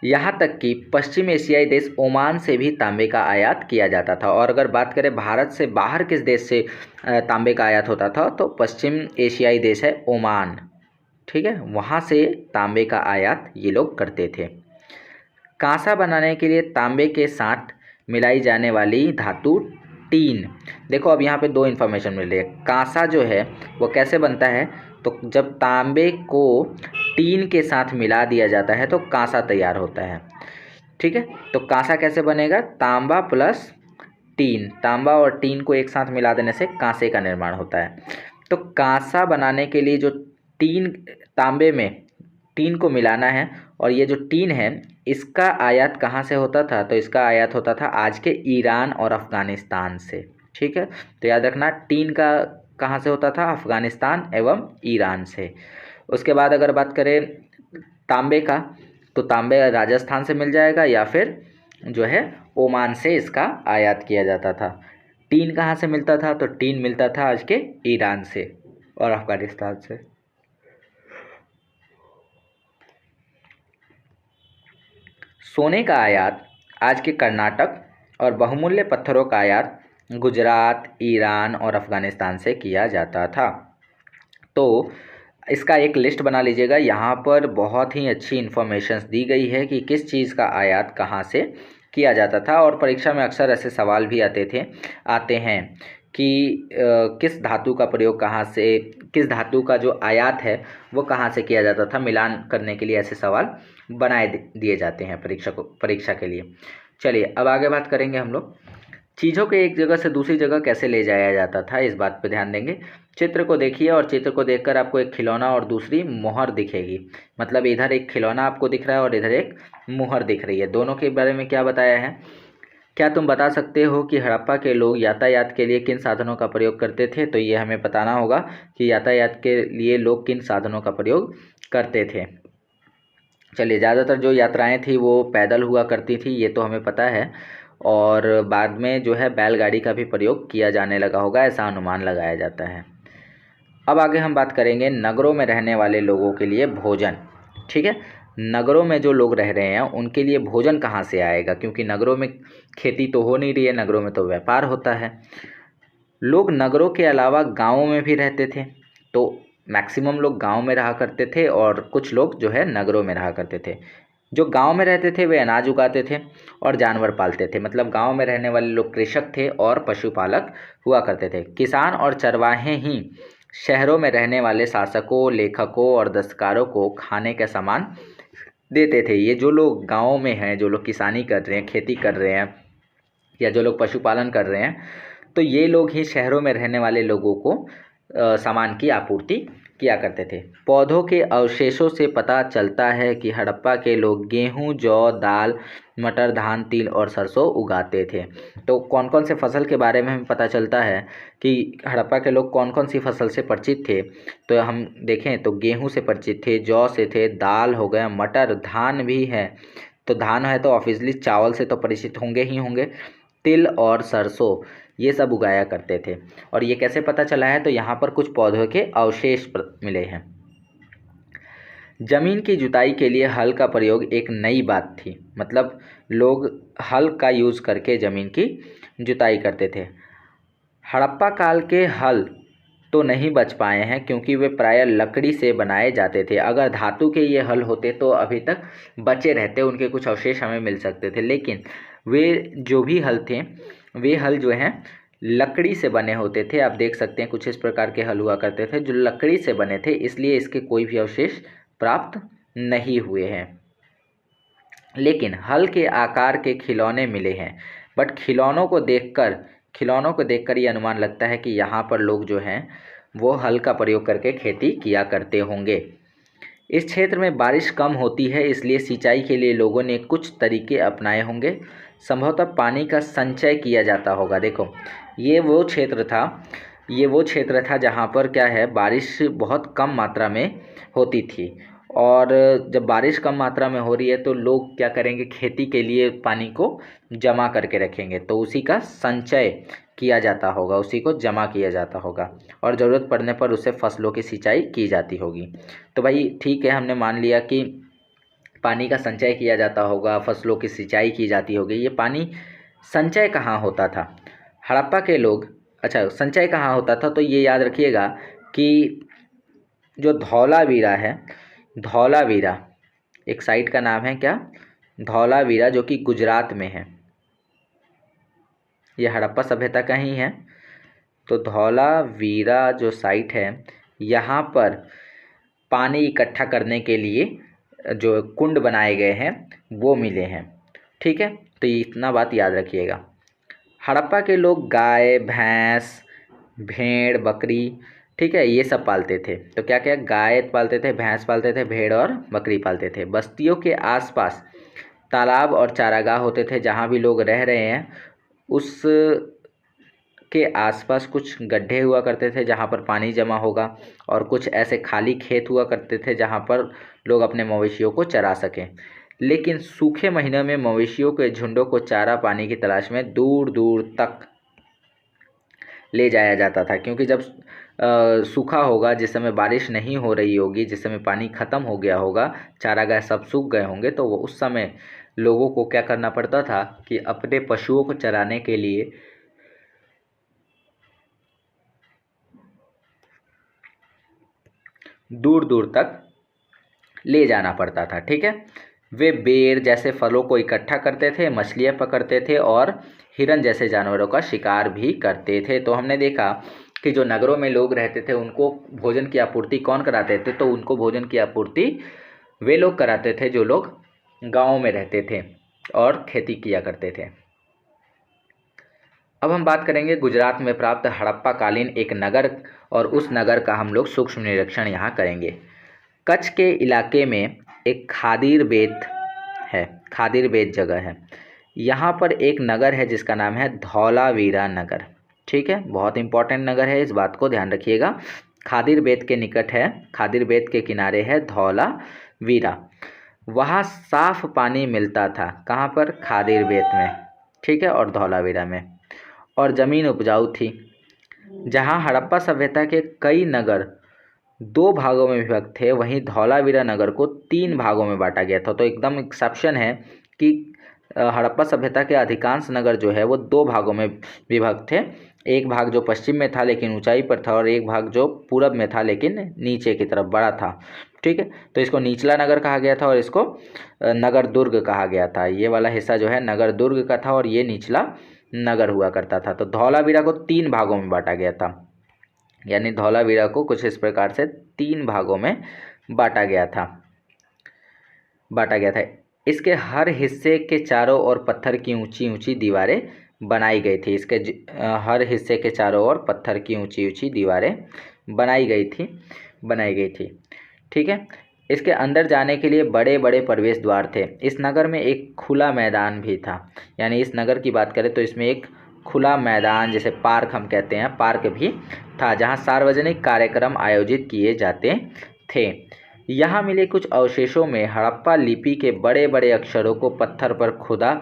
Speaker 1: यहाँ तक कि पश्चिम एशियाई देश ओमान से भी तांबे का आयात किया जाता था। और अगर बात करें भारत से बाहर किस देश से तांबे का आयात होता था, तो पश्चिम एशियाई देश है ओमान, ठीक है, वहाँ से तांबे का आयात ये लोग करते थे। कांसा बनाने के लिए तांबे के साथ मिलाई जाने वाली धातु टीन। देखो अब यहाँ पे दो इन्फॉर्मेशन मिल रही है। कांसा जो है वो कैसे बनता है, तो जब तांबे को टीन के साथ मिला दिया जाता है तो कांसा तैयार होता है, ठीक है। तो कांसा कैसे बनेगा, तांबा प्लस टीन, तांबा और टीन को एक साथ मिला देने से कांसे का निर्माण होता है। तो कांसा बनाने के लिए जो तांबे में टीन को मिलाना है, और ये जो टीन है इसका आयात कहाँ से होता था, तो इसका आयात होता था आज के ईरान और अफ़गानिस्तान से, ठीक है। तो याद रखना टीन का कहाँ से होता था, अफ़गानिस्तान एवं ईरान से। उसके बाद अगर बात करें तांबे का, तो तांबे राजस्थान से मिल जाएगा या फिर जो है ओमान से इसका आयात किया जाता था। टीन कहाँ से मिलता था, तो टीन मिलता था आज के ईरान से और अफ़गानिस्तान से। सोने का आयात आज के कर्नाटक और बहुमूल्य पत्थरों का आयात गुजरात, ईरान और अफ़गानिस्तान से किया जाता था। तो इसका एक लिस्ट बना लीजिएगा। यहाँ पर बहुत ही अच्छी इन्फॉर्मेशंस दी गई है कि किस चीज़ का आयात कहाँ से किया जाता था। और परीक्षा में अक्सर ऐसे सवाल भी आते हैं कि किस धातु का प्रयोग कहाँ से, किस धातु का जो आयात है वो कहाँ से किया जाता था, मिलान करने के लिए ऐसे सवाल बनाए दिए जाते हैं परीक्षा के लिए। चलिए अब आगे बात करेंगे हम लोग चीज़ों को एक जगह से दूसरी जगह कैसे ले जाया जाता था, इस बात पर ध्यान देंगे। चित्र को देखिए और चित्र को देखकर आपको एक खिलौना और दूसरी मोहर दिखेगी। मतलब इधर एक खिलौना आपको दिख रहा है और इधर एक मोहर दिख रही है। दोनों के बारे में क्या बताया है? क्या तुम बता सकते हो कि हड़प्पा के लोग यातायात के लिए किन साधनों का प्रयोग करते थे? तो ये हमें बताना होगा कि यातायात के लिए लोग किन साधनों का प्रयोग करते थे। चलिए, ज़्यादातर जो यात्राएं थी वो पैदल हुआ करती थी, ये तो हमें पता है। और बाद में जो है बैलगाड़ी का भी प्रयोग किया जाने लगा होगा, ऐसा अनुमान लगाया जाता है। अब आगे हम बात करेंगे नगरों में रहने वाले लोगों के लिए भोजन। ठीक है, नगरों में जो लोग रह रहे हैं उनके लिए भोजन कहाँ से आएगा? क्योंकि नगरों में खेती तो हो नहीं रही है, नगरों में तो व्यापार होता है। लोग नगरों के अलावा गाँवों में भी रहते थे, तो मैक्सिमम लोग गांव में रहा करते थे और कुछ लोग जो है नगरों में रहा करते थे। जो गांव में रहते थे वे अनाज उगाते थे और जानवर पालते थे। मतलब गांव में रहने वाले लोग कृषक थे और पशुपालक हुआ करते थे। किसान और चरवाहे ही शहरों में रहने वाले शासकों, लेखकों और दस्तकारों को खाने का सामान देते थे। ये जो लोग गाँव में हैं, जो लोग किसानी कर रहे हैं, खेती कर रहे हैं या जो लोग पशुपालन कर रहे हैं, तो ये लोग ही शहरों में रहने वाले लोगों को सामान की आपूर्ति किया करते थे। पौधों के अवशेषों से पता चलता है कि हड़प्पा के लोग गेहूं, जौ, दाल, मटर, धान, तिल और सरसों उगाते थे। तो कौन कौन से फसल के बारे में हमें पता चलता है कि हड़प्पा के लोग कौन कौन सी फसल से परिचित थे? तो हम देखें तो गेहूं से परिचित थे, जौ से थे, दाल हो गया, मटर, धान भी है। तो धान है तो ऑब्वियसली चावल से तो परिचित होंगे ही होंगे। तिल और सरसों ये सब उगाया करते थे। और ये कैसे पता चला है? तो यहाँ पर कुछ पौधों के अवशेष मिले हैं। जमीन की जुताई के लिए हल का प्रयोग एक नई बात थी। मतलब लोग हल का यूज़ करके ज़मीन की जुताई करते थे। हड़प्पा काल के हल तो नहीं बच पाए हैं क्योंकि वे प्रायः लकड़ी से बनाए जाते थे। अगर धातु के ये हल होते तो अभी तक बचे रहते, उनके कुछ अवशेष हमें मिल सकते थे। लेकिन वे जो भी हल थे, वे हल जो हैं लकड़ी से बने होते थे। आप देख सकते हैं कुछ इस प्रकार के हल हुआ करते थे जो लकड़ी से बने थे, इसलिए इसके कोई भी अवशेष प्राप्त नहीं हुए हैं। लेकिन हल के आकार के खिलौने मिले हैं। बट खिलौनों को देखकर ये अनुमान लगता है कि यहाँ पर लोग जो हैं वो हल का प्रयोग करके खेती किया करते होंगे। इस क्षेत्र में बारिश कम होती है, इसलिए सिंचाई के लिए लोगों ने कुछ तरीके अपनाए होंगे। संभवतः पानी का संचय किया जाता होगा। देखो, ये वो क्षेत्र था जहाँ पर क्या है, बारिश बहुत कम मात्रा में होती थी। और जब बारिश कम मात्रा में हो रही है तो लोग क्या करेंगे, खेती के लिए पानी को जमा करके रखेंगे। तो उसी का संचय किया जाता होगा, उसी को जमा किया जाता होगा और ज़रूरत पड़ने पर उससे फसलों की सिंचाई की जाती होगी। तो भाई ठीक है, हमने मान लिया कि पानी का संचय किया जाता होगा, फसलों की सिंचाई की जाती होगी। ये पानी संचय कहाँ होता था? हड़प्पा के लोग, अच्छा संचय कहाँ होता था, तो ये याद रखिएगा कि जो धौलावीरा है, धौलावीरा एक साइट का नाम है। क्या? धौलावीरा, जो कि गुजरात में है। ये हड़प्पा सभ्यता का ही है। तो धौलावीरा जो साइट है, यहाँ पर पानी इकट्ठा करने के लिए जो कुंड बनाए गए हैं वो मिले हैं। ठीक है, तो ये इतना बात याद रखिएगा। हड़प्पा के लोग गाय, भैंस, भेड़, बकरी, ठीक है, ये सब पालते थे। तो क्या क्या? गाय पालते थे, भैंस पालते थे, भेड़ और बकरी पालते थे। बस्तियों के आसपास तालाब और चारागाह होते थे। जहाँ भी लोग रह रहे हैं उस के आसपास कुछ गड्ढे हुआ करते थे जहाँ पर पानी जमा होगा, और कुछ ऐसे खाली खेत हुआ करते थे जहाँ पर लोग अपने मवेशियों को चरा सकें। लेकिन सूखे महीनों में मवेशियों के झुंडों को चारा पानी की तलाश में दूर दूर तक ले जाया जाता था। क्योंकि जब सूखा होगा, जिस समय बारिश नहीं हो रही होगी, जिस समय पानी ख़त्म हो गया होगा, चारागाह सब सूख गए होंगे, तो वो उस समय लोगों को क्या करना पड़ता था कि अपने पशुओं को चराने के लिए दूर दूर तक ले जाना पड़ता था। ठीक है, वे बेर जैसे फलों को इकट्ठा करते थे, मछलियाँ पकड़ते थे और हिरन जैसे जानवरों का शिकार भी करते थे। तो हमने देखा कि जो नगरों में लोग रहते थे उनको भोजन की आपूर्ति कौन कराते थे? तो उनको भोजन की आपूर्ति वे लोग कराते थे जो लोग गाँव में रहते थे और खेती किया करते थे। अब हम बात करेंगे गुजरात में प्राप्त हड़प्पा कालीन एक नगर, और उस नगर का हम लोग सूक्ष्म निरीक्षण यहाँ करेंगे। कच्छ के इलाके में एक खादिर बेत है, खादिर बेत जगह है। यहाँ पर एक नगर है जिसका नाम है धौलावीरा नगर। ठीक है, बहुत इंपॉर्टेंट नगर है, इस बात को ध्यान रखिएगा। खादिर बेत के निकट है, खादिर बेत के किनारे है धौलावीरा। वहाँ साफ पानी मिलता था, कहाँ पर? खादिर बेत में। ठीक है, और धौलावीरा में। और ज़मीन उपजाऊ थी। जहाँ हड़प्पा सभ्यता के कई नगर 2 भागों में विभक्त थे, वहीं धौलावीरा नगर को 3 भागों में बांटा गया था। तो एकदम एक्सेप्शन है कि हड़प्पा सभ्यता के अधिकांश नगर जो है वो 2 भागों में विभक्त थे। एक भाग जो पश्चिम में था लेकिन ऊंचाई पर था, और एक भाग जो पूरब में था लेकिन नीचे की तरफ बड़ा था। ठीक है, तो इसको निचला नगर कहा गया था और इसको नगर दुर्ग कहा गया था। ये वाला हिस्सा जो है नगर दुर्ग का था और ये निचला नगर हुआ करता था। तो धौलावीरा को 3 भागों में बांटा गया था, यानी धौलावीरा को कुछ इस प्रकार से 3 भागों में बांटा गया था। इसके हर हिस्से के चारों ओर पत्थर की ऊंची ऊंची दीवारें बनाई गई थी। इसके हर हिस्से के चारों ओर पत्थर की ऊंची ऊंची दीवारें बनाई गई थी। ठीक है, इसके अंदर जाने के लिए बड़े बड़े प्रवेश द्वार थे। इस नगर में एक खुला मैदान भी था, यानी इस नगर की बात करें तो इसमें एक खुला मैदान, जैसे पार्क हम कहते हैं, पार्क भी था, जहां सार्वजनिक कार्यक्रम आयोजित किए जाते थे। यहाँ मिले कुछ अवशेषों में हड़प्पा लिपि के बड़े बड़े अक्षरों को पत्थर पर खुदा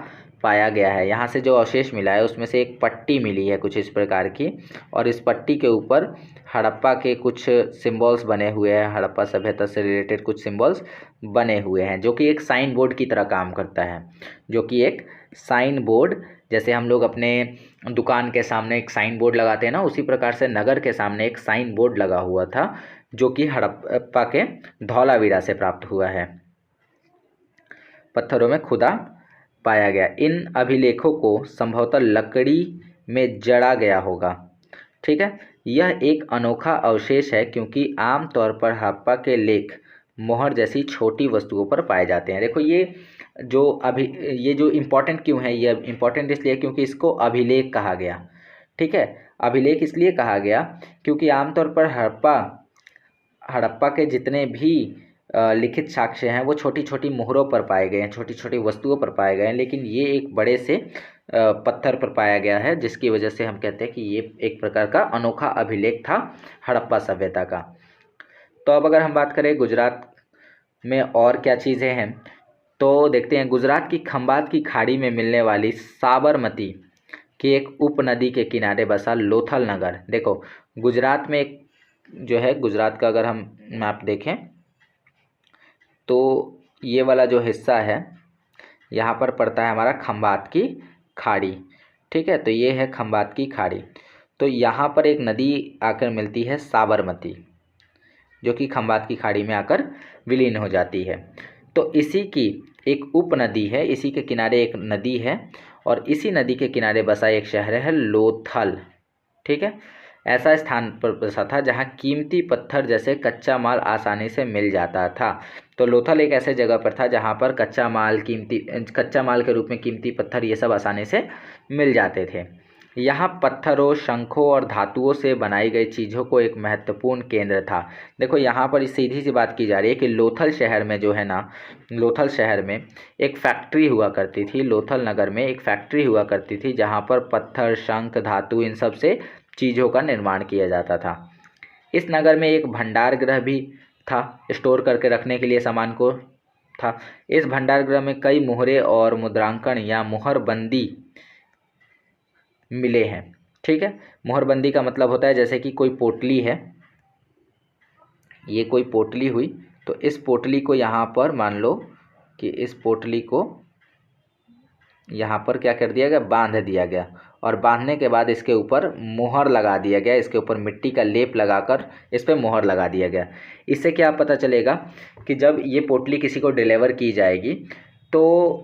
Speaker 1: पाया गया है। यहाँ से जो अवशेष मिला है उसमें से एक पट्टी मिली है कुछ इस प्रकार की, और इस पट्टी के ऊपर हड़प्पा के कुछ सिंबल्स बने हुए हैं, हड़प्पा सभ्यता से रिलेटेड कुछ सिंबल्स बने हुए हैं, जो कि एक साइन बोर्ड की तरह काम करता है। जो कि एक साइन बोर्ड, जैसे हम लोग अपने दुकान के सामने एक साइन बोर्ड लगाते हैं ना, उसी प्रकार से नगर के सामने एक साइन बोर्ड लगा हुआ था, जो कि हड़प्पा के धौलावीरा से प्राप्त हुआ है, पत्थरों में खुदा पाया गया। इन अभिलेखों को संभवतः लकड़ी में जड़ा गया होगा। ठीक है, यह एक अनोखा अवशेष है क्योंकि आमतौर पर हड़प्पा के लेख मोहर जैसी छोटी वस्तुओं पर पाए जाते हैं। देखो ये जो इम्पोर्टेंट क्यों है, ये इम्पोर्टेंट इसलिए क्योंकि इसको अभिलेख कहा गया। ठीक है, अभिलेख इसलिए कहा गया क्योंकि आमतौर पर हड़प्पा के जितने भी लिखित साक्ष्य हैं वो छोटी छोटी मोहरों पर पाए गए हैं, छोटी छोटी वस्तुओं पर पाए गए हैं, लेकिन ये एक बड़े से पत्थर पर पाया गया है, जिसकी वजह से हम कहते हैं कि ये एक प्रकार का अनोखा अभिलेख था हड़प्पा सभ्यता का। तो अब अगर हम बात करें गुजरात में और क्या चीज़ें हैं, तो देखते हैं। गुजरात की खंबात की खाड़ी में मिलने वाली साबरमती की एक उपनदी के किनारे बसा लोथल नगर। देखो गुजरात में एक जो है, गुजरात का अगर हम मैप देखें तो ये वाला जो हिस्सा है यहाँ पर पड़ता है हमारा खंबात की खाड़ी। ठीक है, तो ये है खंबात की खाड़ी। तो यहाँ पर एक नदी आकर मिलती है साबरमती, जो कि खंबात की खाड़ी में आकर विलीन हो जाती है। तो इसी की एक उपनदी है, इसी के किनारे एक नदी है, और इसी नदी के किनारे बसा एक शहर है लोथल। ठीक है, ऐसा स्थान पर बसा था जहाँ कीमती पत्थर जैसे कच्चा माल आसानी से मिल जाता था। तो लोथल एक ऐसे जगह पर था जहाँ पर कच्चा माल के रूप में कीमती पत्थर ये सब आसानी से मिल जाते थे। यहाँ पत्थरों, शंखों और धातुओं से बनाई गई चीज़ों को एक महत्वपूर्ण केंद्र था। देखो यहाँ पर सीधी सी बात की जा रही है कि लोथल शहर में जो है ना, लोथल शहर में एक फैक्ट्री हुआ करती थी, लोथल नगर में एक फैक्ट्री हुआ करती थी जहाँ पर पत्थर, शंख, धातु इन सब से चीज़ों का निर्माण किया जाता था। इस नगर में एक भंडार गृह भी था, स्टोर करके रखने के लिए सामान को था। इस भंडार गृह में कई मोहरे और मुद्रांकन या मोहरबंदी मिले हैं। ठीक है, मोहरबंदी का मतलब होता है जैसे कि कोई पोटली है, ये कोई पोटली हुई, तो इस पोटली को यहाँ पर मान लो कि इस पोटली को यहाँ पर क्या कर दिया गया, बांध दिया गया, और बांधने के बाद इसके ऊपर मोहर लगा दिया गया, इसके ऊपर मिट्टी का लेप लगाकर इस पर मोहर लगा दिया गया। इससे क्या पता चलेगा कि जब ये पोटली किसी को डिलीवर की जाएगी तो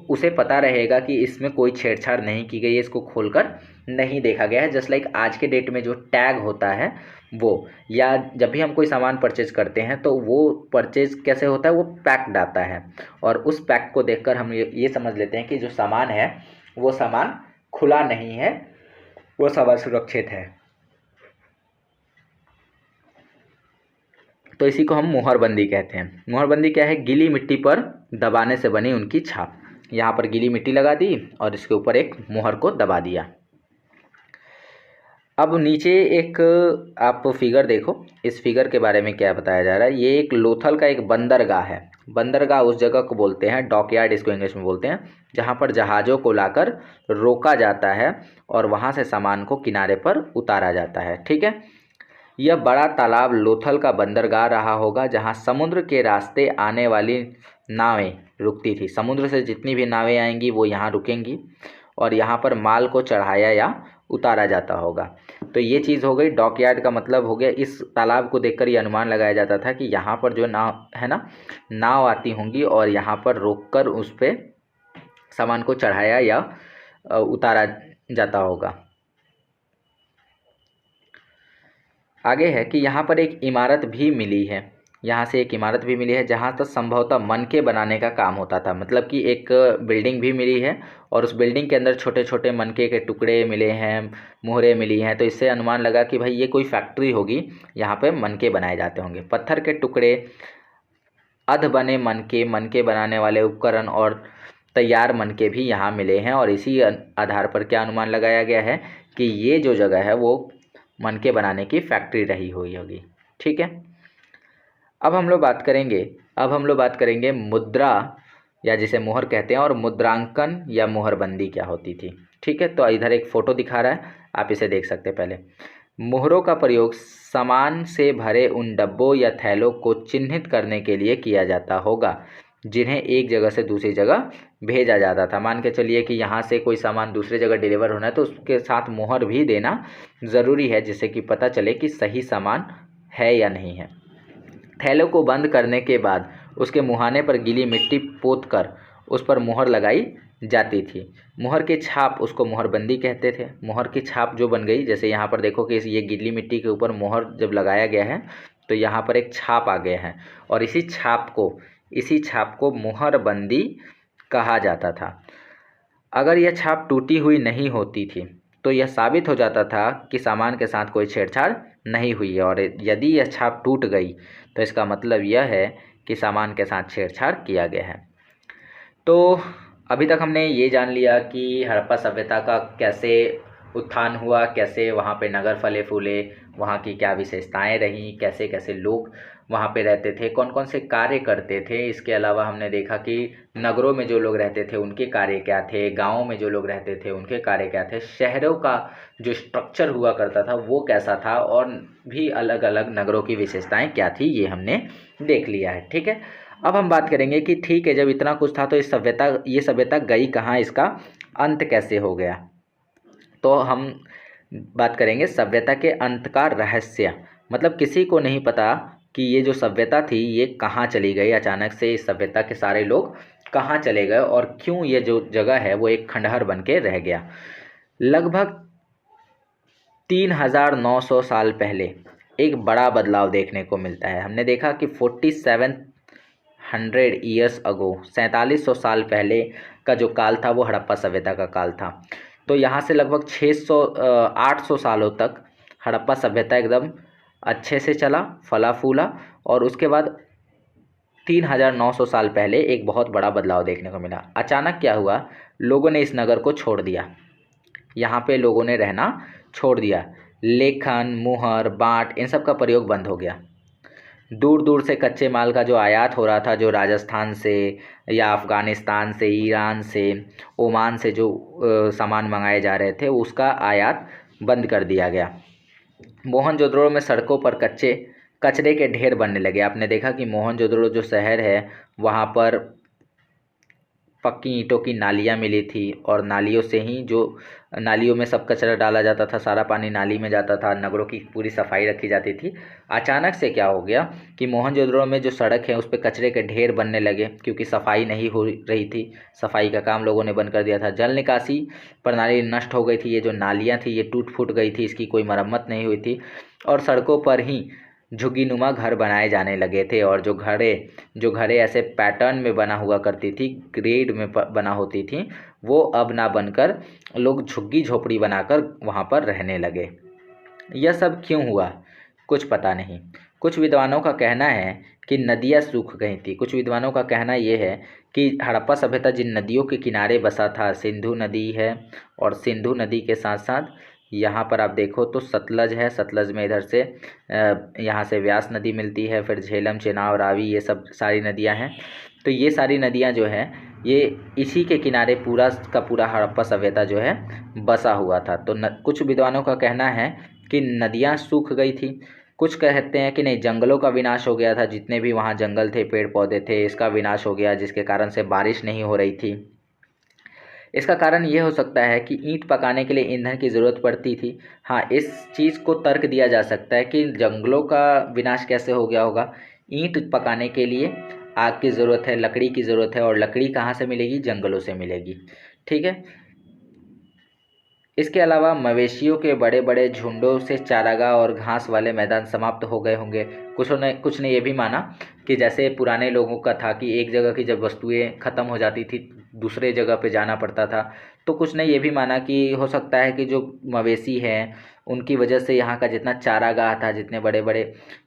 Speaker 1: उसे पता रहेगा कि इसमें कोई छेड़छाड़ नहीं की गई है, इसको खोलकर नहीं देखा गया है। जस्ट लाइक आज के डेट में जो टैग होता है वो, या जब भी हम कोई सामान परचेज करते हैं तो वो परचेज कैसे होता है, वो पैक्ड आता है, और उस पैक को देखकर हम ये समझ लेते हैं कि जो सामान है वो सामान खुला नहीं है, वो सामान सुरक्षित है। तो इसी को हम मुहरबंदी कहते हैं। मुहरबंदी क्या है? गीली मिट्टी पर दबाने से बनी उनकी छाप। यहाँ पर गीली मिट्टी लगा दी और इसके ऊपर एक मुहर को दबा दिया। अब नीचे एक आप फिगर देखो, इस फिगर के बारे में क्या बताया जा रहा है। ये एक लोथल का एक बंदरगाह है। बंदरगाह उस जगह को बोलते हैं, डॉकयार्ड इसको इंग्लिश में बोलते हैं, जहाँ पर जहाज़ों को लाकर रोका जाता है और वहाँ से सामान को किनारे पर उतारा जाता है। ठीक है, यह बड़ा तालाब लोथल का बंदरगाह रहा होगा, जहाँ समुद्र के रास्ते आने वाली नावें रुकती थी। समुद्र से जितनी भी नावें आएंगी वो यहाँ रुकेंगी और यहाँ पर माल को चढ़ाया या उतारा जाता होगा। तो ये चीज़ हो गई। डॉकयार्ड का मतलब हो गया, इस तालाब को देखकर ये अनुमान लगाया जाता था कि यहाँ पर जो नाव है ना, नाव आती होंगी और यहाँ पर रोककर उस पर सामान को चढ़ाया या उतारा जाता होगा। आगे है कि यहाँ पर एक इमारत भी मिली है, यहाँ से एक इमारत भी मिली है जहाँ तक संभवतः मनके बनाने का काम होता था। मतलब कि एक बिल्डिंग भी मिली है और उस बिल्डिंग के अंदर छोटे छोटे मनके के टुकड़े मिले हैं, मोहरें मिली हैं। तो इससे अनुमान लगा कि भाई ये कोई फैक्ट्री होगी, यहाँ पे मनके बनाए जाते होंगे। पत्थर के टुकड़े, अध बने मनके, मनके बनाने वाले उपकरण और तैयार मनके भी यहाँ मिले हैं। और इसी आधार पर क्या अनुमान लगाया गया है कि ये जो जगह है वो मनके बनाने की फैक्ट्री रही हुई होगी। ठीक है, अब हम लोग बात करेंगे मुद्रा या जिसे मोहर कहते हैं और मुद्रांकन या मोहरबंदी क्या होती थी। ठीक है, तो इधर एक फ़ोटो दिखा रहा है, आप इसे देख सकते हैं। पहले मोहरों का प्रयोग सामान से भरे उन डब्बों या थैलों को चिन्हित करने के लिए किया जाता होगा जिन्हें एक जगह से दूसरी जगह भेजा जाता था। मान के चलिए कि यहाँ से कोई सामान दूसरी जगह डिलीवर होना है तो उसके साथ मोहर भी देना ज़रूरी है, जिससे कि पता चले कि सही सामान है या नहीं है। थैलों को बंद करने के बाद उसके मुहाने पर गीली मिट्टी पोतकर उस पर मुहर लगाई जाती थी। मुहर की छाप, उसको मुहरबंदी कहते थे। मुहर की छाप जो बन गई, जैसे यहाँ पर देखो कि ये गीली मिट्टी के ऊपर मुहर जब लगाया गया है तो यहाँ पर एक छाप आ गया है और इसी छाप को मुहरबंदी कहा जाता था। अगर यह छाप टूटी हुई नहीं होती थी तो यह साबित हो जाता था कि सामान के साथ कोई छेड़छाड़ नहीं हुई है, और यदि यह छाप टूट गई तो इसका मतलब यह है कि सामान के साथ छेड़छाड़ किया गया है। तो अभी तक हमने ये जान लिया कि हड़प्पा सभ्यता का कैसे उत्थान हुआ, कैसे वहाँ पे नगर फले फूले, वहाँ की क्या विशेषताएं रहीं, कैसे कैसे लोग वहाँ पे रहते थे, कौन कौन से कार्य करते थे। इसके अलावा हमने देखा कि नगरों में जो लोग रहते थे उनके कार्य क्या थे, गाँवों में जो लोग रहते थे उनके कार्य क्या थे, शहरों का जो स्ट्रक्चर हुआ करता था वो कैसा था, और भी अलग अलग नगरों की विशेषताएँ क्या थी, ये हमने देख लिया है। ठीक है, अब हम बात करेंगे कि ठीक है, जब इतना कुछ था तो ये सभ्यता गई कहाँ, इसका अंत कैसे हो गया। तो हम बात करेंगे सभ्यता के अंत का रहस्य। मतलब किसी को नहीं पता कि ये जो सभ्यता थी ये कहाँ चली गई, अचानक से इस सभ्यता के सारे लोग कहाँ चले गए और क्यों ये जो जगह है वो एक खंडहर बन के रह गया। लगभग 3900 साल पहले एक बड़ा बदलाव देखने को मिलता है। हमने देखा कि 4700 ईयर्स अगो, 4700 साल पहले का जो काल था वो हड़प्पा सभ्यता का काल था। तो यहाँ से लगभग 800 सालों तक हड़प्पा सभ्यता एकदम अच्छे से चला, फला फूला, और उसके बाद 3900 साल पहले एक बहुत बड़ा बदलाव देखने को मिला। अचानक क्या हुआ, लोगों ने इस नगर को छोड़ दिया, यहाँ पे लोगों ने रहना छोड़ दिया। लेखन, मुहर, बाँट, इन सब का प्रयोग बंद हो गया। दूर दूर से कच्चे माल का जो आयात हो रहा था, जो राजस्थान से या अफ़गानिस्तान से, ईरान से, ओमान से जो सामान मंगाए जा रहे थे उसका आयात बंद कर दिया गया। मोहनजोदड़ो में सड़कों पर कचरे के ढेर बनने लगे। आपने देखा कि मोहनजोदड़ो जो शहर है वहाँ पर पक्की ईंटों की नालियाँ मिली थी और नालियों में सब कचरा डाला जाता था, सारा पानी नाली में जाता था, नगरों की पूरी सफाई रखी जाती थी। अचानक से क्या हो गया कि मोहनजोदड़ो में जो सड़क है उस पर कचरे के ढेर बनने लगे, क्योंकि सफाई नहीं हो रही थी, सफाई का काम लोगों ने बंद कर दिया था। जल निकासी प्रणाली नष्ट हो गई थी, ये जो नालियाँ थी ये टूट फूट गई थी, इसकी कोई मरम्मत नहीं हुई थी, और सड़कों पर ही झुग्गीनुमा घर बनाए जाने लगे थे। और जो घरें ऐसे पैटर्न में बना हुआ करती थी, ग्रेड में बना होती थी, वो अब ना बनकर लोग झुग्गी झोपड़ी बनाकर वहाँ पर रहने लगे। यह सब क्यों हुआ, कुछ पता नहीं। कुछ विद्वानों का कहना है कि नदियाँ सूख गई थी। कुछ विद्वानों का कहना ये है कि हड़प्पा सभ्यता जिन नदियों के किनारे बसा था, सिंधु नदी है, और सिंधु नदी के साथ साथ यहाँ पर आप देखो तो सतलज है। सतलज में इधर से यहाँ से व्यास नदी मिलती है, फिर झेलम, चेनाब, रावी, ये सब सारी नदियाँ हैं। तो ये सारी नदियाँ जो हैं ये इसी के किनारे पूरा का पूरा हड़प्पा सभ्यता जो है बसा हुआ था। तो कुछ विद्वानों का कहना है कि नदियाँ सूख गई थी। कुछ कहते हैं कि नहीं, जंगलों का विनाश हो गया था, जितने भी वहाँ जंगल थे, पेड़ पौधे थे, इसका विनाश हो गया, जिसके कारण से बारिश नहीं हो रही थी। इसका कारण ये हो सकता है कि ईंट पकाने के लिए ईंधन की ज़रूरत पड़ती थी। हाँ, इस चीज़ को तर्क दिया जा सकता है कि जंगलों का विनाश कैसे हो गया होगा। ईंट पकाने के लिए आग की ज़रूरत है, लकड़ी की ज़रूरत है, और लकड़ी कहाँ से मिलेगी, जंगलों से मिलेगी। ठीक है। इसके अलावा मवेशियों के बड़े बड़े झुंडों से चारागाह और घास वाले मैदान समाप्त हो गए होंगे। कुछ ने यह भी माना कि जैसे पुराने लोगों का था कि एक जगह की जब वस्तुएं ख़त्म हो जाती थी दूसरे जगह पे जाना पड़ता था, तो कुछ ने यह भी माना कि हो सकता है कि जो मवेशी हैं उनकी वजह से यहाँ का जितना चारागाह था, जितने बड़े बड़े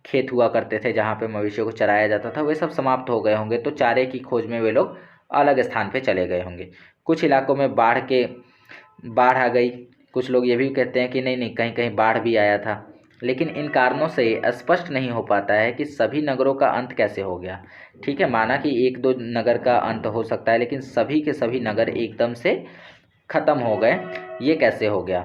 Speaker 1: खेत हुआ करते थे जहाँ पे मवेशियों को चराया जाता था, वे सब समाप्त हो गए होंगे। तो चारे की खोज में वे लोग अलग स्थान पर चले गए होंगे। कुछ इलाकों में बाढ़ आ गई। कुछ लोग ये भी कहते हैं कि नहीं, कहीं कहीं बाढ़ भी आया था। लेकिन इन कारणों से स्पष्ट नहीं हो पाता है कि सभी नगरों का अंत कैसे हो गया। ठीक है, माना कि एक दो नगर का अंत हो सकता है, लेकिन सभी के सभी नगर एकदम से ख़त्म हो गए, ये कैसे हो गया?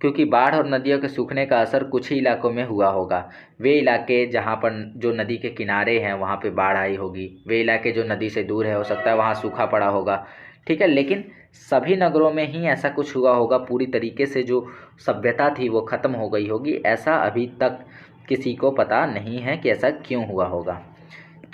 Speaker 1: क्योंकि बाढ़ और नदियों के सूखने का असर कुछ ही इलाकों में हुआ होगा। वे इलाके जहाँ पर जो नदी के किनारे हैं वहाँ पे बाढ़ आई होगी, वे इलाके जो नदी से दूर है हो सकता है वहाँ सूखा पड़ा होगा। ठीक है, लेकिन सभी नगरों में ही ऐसा कुछ हुआ होगा, पूरी तरीके से जो सभ्यता थी वो ख़त्म हो गई होगी, ऐसा अभी तक किसी को पता नहीं है कि ऐसा क्यों हुआ होगा।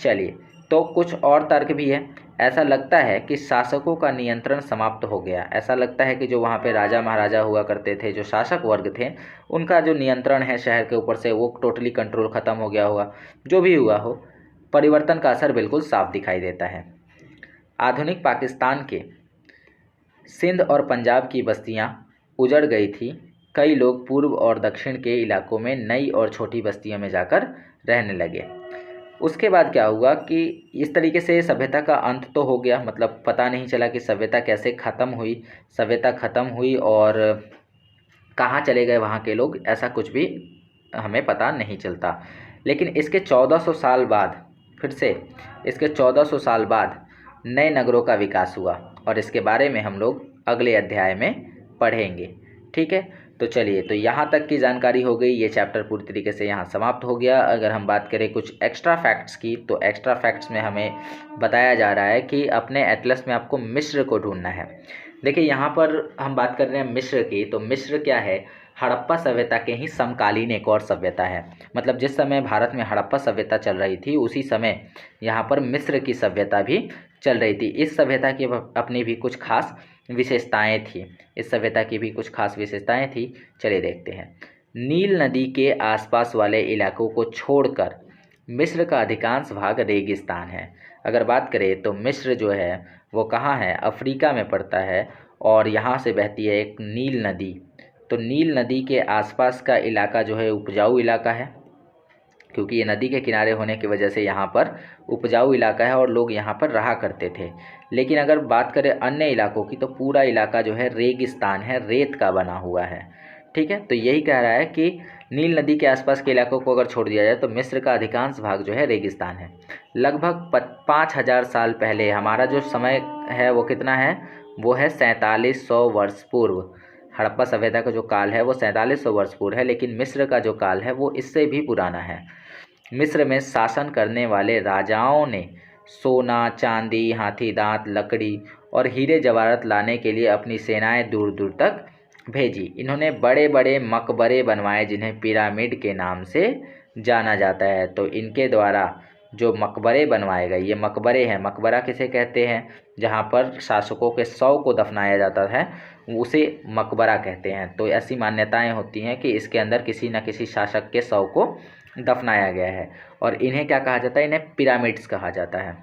Speaker 1: चलिए, तो कुछ और तर्क भी है। ऐसा लगता है कि शासकों का नियंत्रण समाप्त हो गया। ऐसा लगता है कि जो वहाँ पे राजा महाराजा हुआ करते थे, जो शासक वर्ग थे, उनका जो नियंत्रण है शहर के ऊपर से, वो टोटली कंट्रोल ख़त्म हो गया होगा। जो भी हुआ हो, परिवर्तन का असर बिल्कुल साफ दिखाई देता है। आधुनिक पाकिस्तान के सिंध और पंजाब की बस्तियां उजड़ गई थी। कई लोग पूर्व और दक्षिण के इलाकों में नई और छोटी बस्तियों में जाकर रहने लगे। उसके बाद क्या हुआ कि इस तरीके से सभ्यता का अंत तो हो गया, मतलब पता नहीं चला कि सभ्यता कैसे ख़त्म हुई। सभ्यता ख़त्म हुई और कहाँ चले गए वहाँ के लोग, ऐसा कुछ भी हमें पता नहीं चलता। लेकिन इसके 1400 साल बाद, फिर से इसके 1400 साल बाद नए नगरों का विकास हुआ, और इसके बारे में हम लोग अगले अध्याय में पढ़ेंगे। ठीक है, तो चलिए, तो यहाँ तक की जानकारी हो गई। ये चैप्टर पूरी तरीके से यहाँ समाप्त हो गया। अगर हम बात करें कुछ एक्स्ट्रा फैक्ट्स की, तो एक्स्ट्रा फैक्ट्स में हमें बताया जा रहा है कि अपने एटलस में आपको मिस्र को ढूंढना है। देखिए, यहाँ पर हम बात कर रहे हैं मिस्र की, तो मिस्र क्या है, हड़प्पा सभ्यता के ही समकालीन एक और सभ्यता है। मतलब जिस समय भारत में हड़प्पा सभ्यता चल रही थी, उसी समय यहाँ पर मिस्र की सभ्यता भी चल रही थी। इस सभ्यता की अपनी भी कुछ खास विशेषताएं थी। इस सभ्यता की भी कुछ खास विशेषताएं थी। चलिए देखते हैं। नील नदी के आसपास वाले इलाकों को छोड़कर मिस्र का अधिकांश भाग रेगिस्तान है। अगर बात करें तो मिस्र जो है वो कहाँ है, अफ्रीका में पड़ता है, और यहाँ से बहती है एक नील नदी। तो नील नदी के आसपास का इलाका जो है उपजाऊ इलाका है, क्योंकि ये नदी के किनारे होने की वजह से यहाँ पर उपजाऊ इलाका है और लोग यहाँ पर रहा करते थे। लेकिन अगर बात करें अन्य इलाकों की, तो पूरा इलाका जो है रेगिस्तान है, रेत का बना हुआ है। ठीक है, तो यही कह रहा है कि नील नदी के आसपास के इलाकों को अगर छोड़ दिया जाए तो मिस्र का अधिकांश भाग जो है रेगिस्तान है। लगभग 5000 साल पहले हमारा जो समय है वो कितना है, वो है 4700 वर्ष पूर्व। हड़प्पा सभ्यता का जो काल है वो 4700 वर्ष पूर्व है, लेकिन मिस्र का जो काल है वो इससे भी पुराना है। मिस्र में शासन करने वाले राजाओं ने सोना, चांदी, हाथी दांत, लकड़ी और हीरे जवाहरात लाने के लिए अपनी सेनाएं दूर दूर तक भेजी। इन्होंने बड़े बड़े मकबरे बनवाए जिन्हें पिरामिड के नाम से जाना जाता है। तो इनके द्वारा जो मकबरे बनवाए गए, ये मकबरे हैं। मकबरा किसे कहते हैं, जहाँ पर शासकों के शव को दफनाया जाता है, उसे मकबरा कहते हैं। तो ऐसी मान्यताएं होती हैं कि इसके अंदर किसी न किसी शासक के शव को दफनाया गया है, और इन्हें क्या कहा जाता है, इन्हें पिरामिड्स कहा जाता है।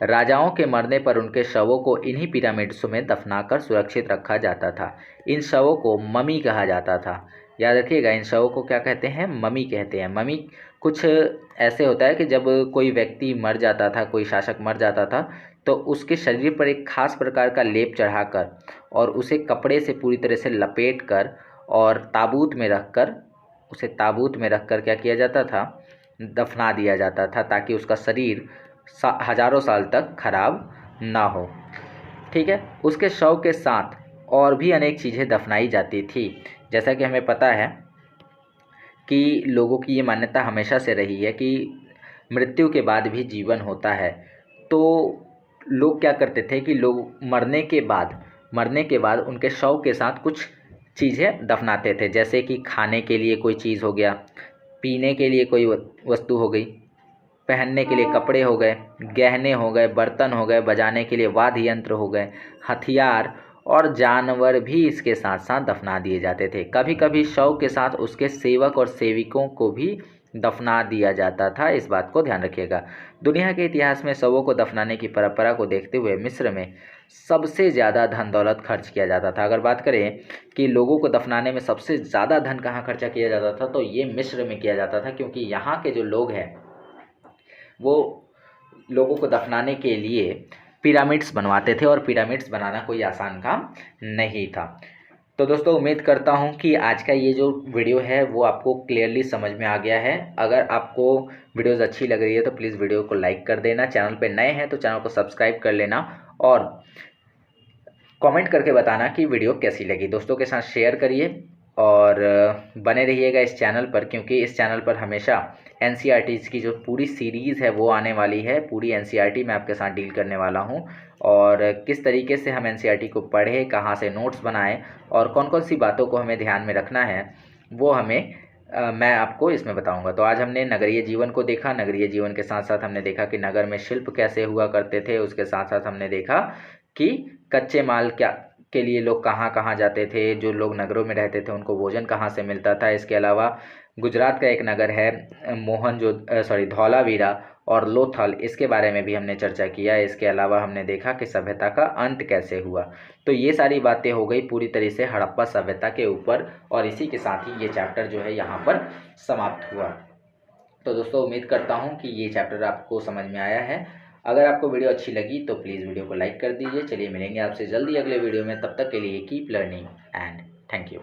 Speaker 1: राजाओं के मरने पर उनके शवों को इन्हीं पिरामिड्स में दफनाकर सुरक्षित रखा जाता था। इन शवों को ममी कहा जाता था। याद रखिएगा, इन शवों को क्या कहते हैं? ममी कहते हैं। ममी कुछ ऐसे होता है कि जब कोई व्यक्ति मर जाता था, कोई शासक मर जाता था, तो उसके शरीर पर एक खास प्रकार का लेप चढ़ाकर और उसे कपड़े से पूरी तरह से लपेट कर और ताबूत में रखकर क्या किया जाता था? दफना दिया जाता था, ताकि उसका शरीर हजारों साल तक खराब ना हो। ठीक है। उसके शव के साथ और भी अनेक चीज़ें दफनाई जाती थी। जैसा कि हमें पता है कि लोगों की ये मान्यता हमेशा से रही है कि मृत्यु के बाद भी जीवन होता है। तो लोग क्या करते थे कि लोग मरने के बाद उनके शव के साथ कुछ चीज़ें दफनाते थे, जैसे कि खाने के लिए कोई चीज़ हो गया, पीने के लिए कोई वस्तु हो गई, पहनने के लिए कपड़े हो गए, गहने हो गए, बर्तन हो गए, बजाने के लिए वाद्य यंत्र हो गए, हथियार और जानवर भी इसके साथ साथ दफना दिए जाते थे। कभी कभी शव के साथ उसके सेवक और सेविकों को भी दफना दिया जाता था। इस बात को ध्यान रखिएगा। दुनिया के इतिहास में शवों को दफनाने की परंपरा को देखते हुए मिस्र में सबसे ज़्यादा धन दौलत खर्च किया जाता था। अगर बात करें कि लोगों को दफनाने में सबसे ज़्यादा धन कहाँ खर्चा किया जाता था, तो ये मिस्र में किया जाता था, क्योंकि यहाँ के जो लोग हैं वो लोगों को दफनाने के लिए पिरामिड्स बनवाते थे, और पिरामिड्स बनाना कोई आसान काम नहीं था। तो दोस्तों, उम्मीद करता हूँ कि आज का ये जो वीडियो है वो आपको क्लियरली समझ में आ गया है। अगर आपको वीडियोज़ अच्छी लग रही है तो प्लीज़ वीडियो को लाइक कर देना। चैनल पे नए हैं तो चैनल को सब्सक्राइब कर लेना, और कमेंट करके बताना कि वीडियो कैसी लगी। दोस्तों के साथ शेयर करिए और बने रहिएगा इस चैनल पर, क्योंकि इस चैनल पर हमेशा एनसीईआरटीज़ की जो पूरी सीरीज़ है वो आने वाली है। पूरी एनसीईआरटी मैं आपके साथ डील करने वाला हूँ, और किस तरीके से हम एनसीईआरटी को पढ़ें, कहाँ से नोट्स बनाएं और कौन कौन सी बातों को हमें ध्यान में रखना है, वो मैं आपको इसमें बताऊंगा। तो आज हमने नगरीय जीवन को देखा। नगरीय जीवन के साथ साथ हमने देखा कि नगर में शिल्प कैसे हुआ करते थे। उसके साथ साथ हमने देखा कि कच्चे माल के लिए लोग कहाँ कहाँ जाते थे, जो लोग नगरों में रहते थे उनको भोजन कहाँ से मिलता था। इसके अलावा गुजरात का एक नगर है धौलावीरा और लोथल, इसके बारे में भी हमने चर्चा किया। इसके अलावा हमने देखा कि सभ्यता का अंत कैसे हुआ। तो ये सारी बातें हो गई पूरी तरह से हड़प्पा सभ्यता के ऊपर, और इसी के साथ ही ये चैप्टर जो है यहाँ पर समाप्त हुआ। तो दोस्तों, उम्मीद करता हूँ कि ये चैप्टर आपको समझ में आया है। अगर आपको वीडियो अच्छी लगी तो प्लीज़ वीडियो को लाइक कर दीजिए। चलिए, मिलेंगे आपसे जल्दी अगले वीडियो में। तब तक के लिए keep learning and thank you.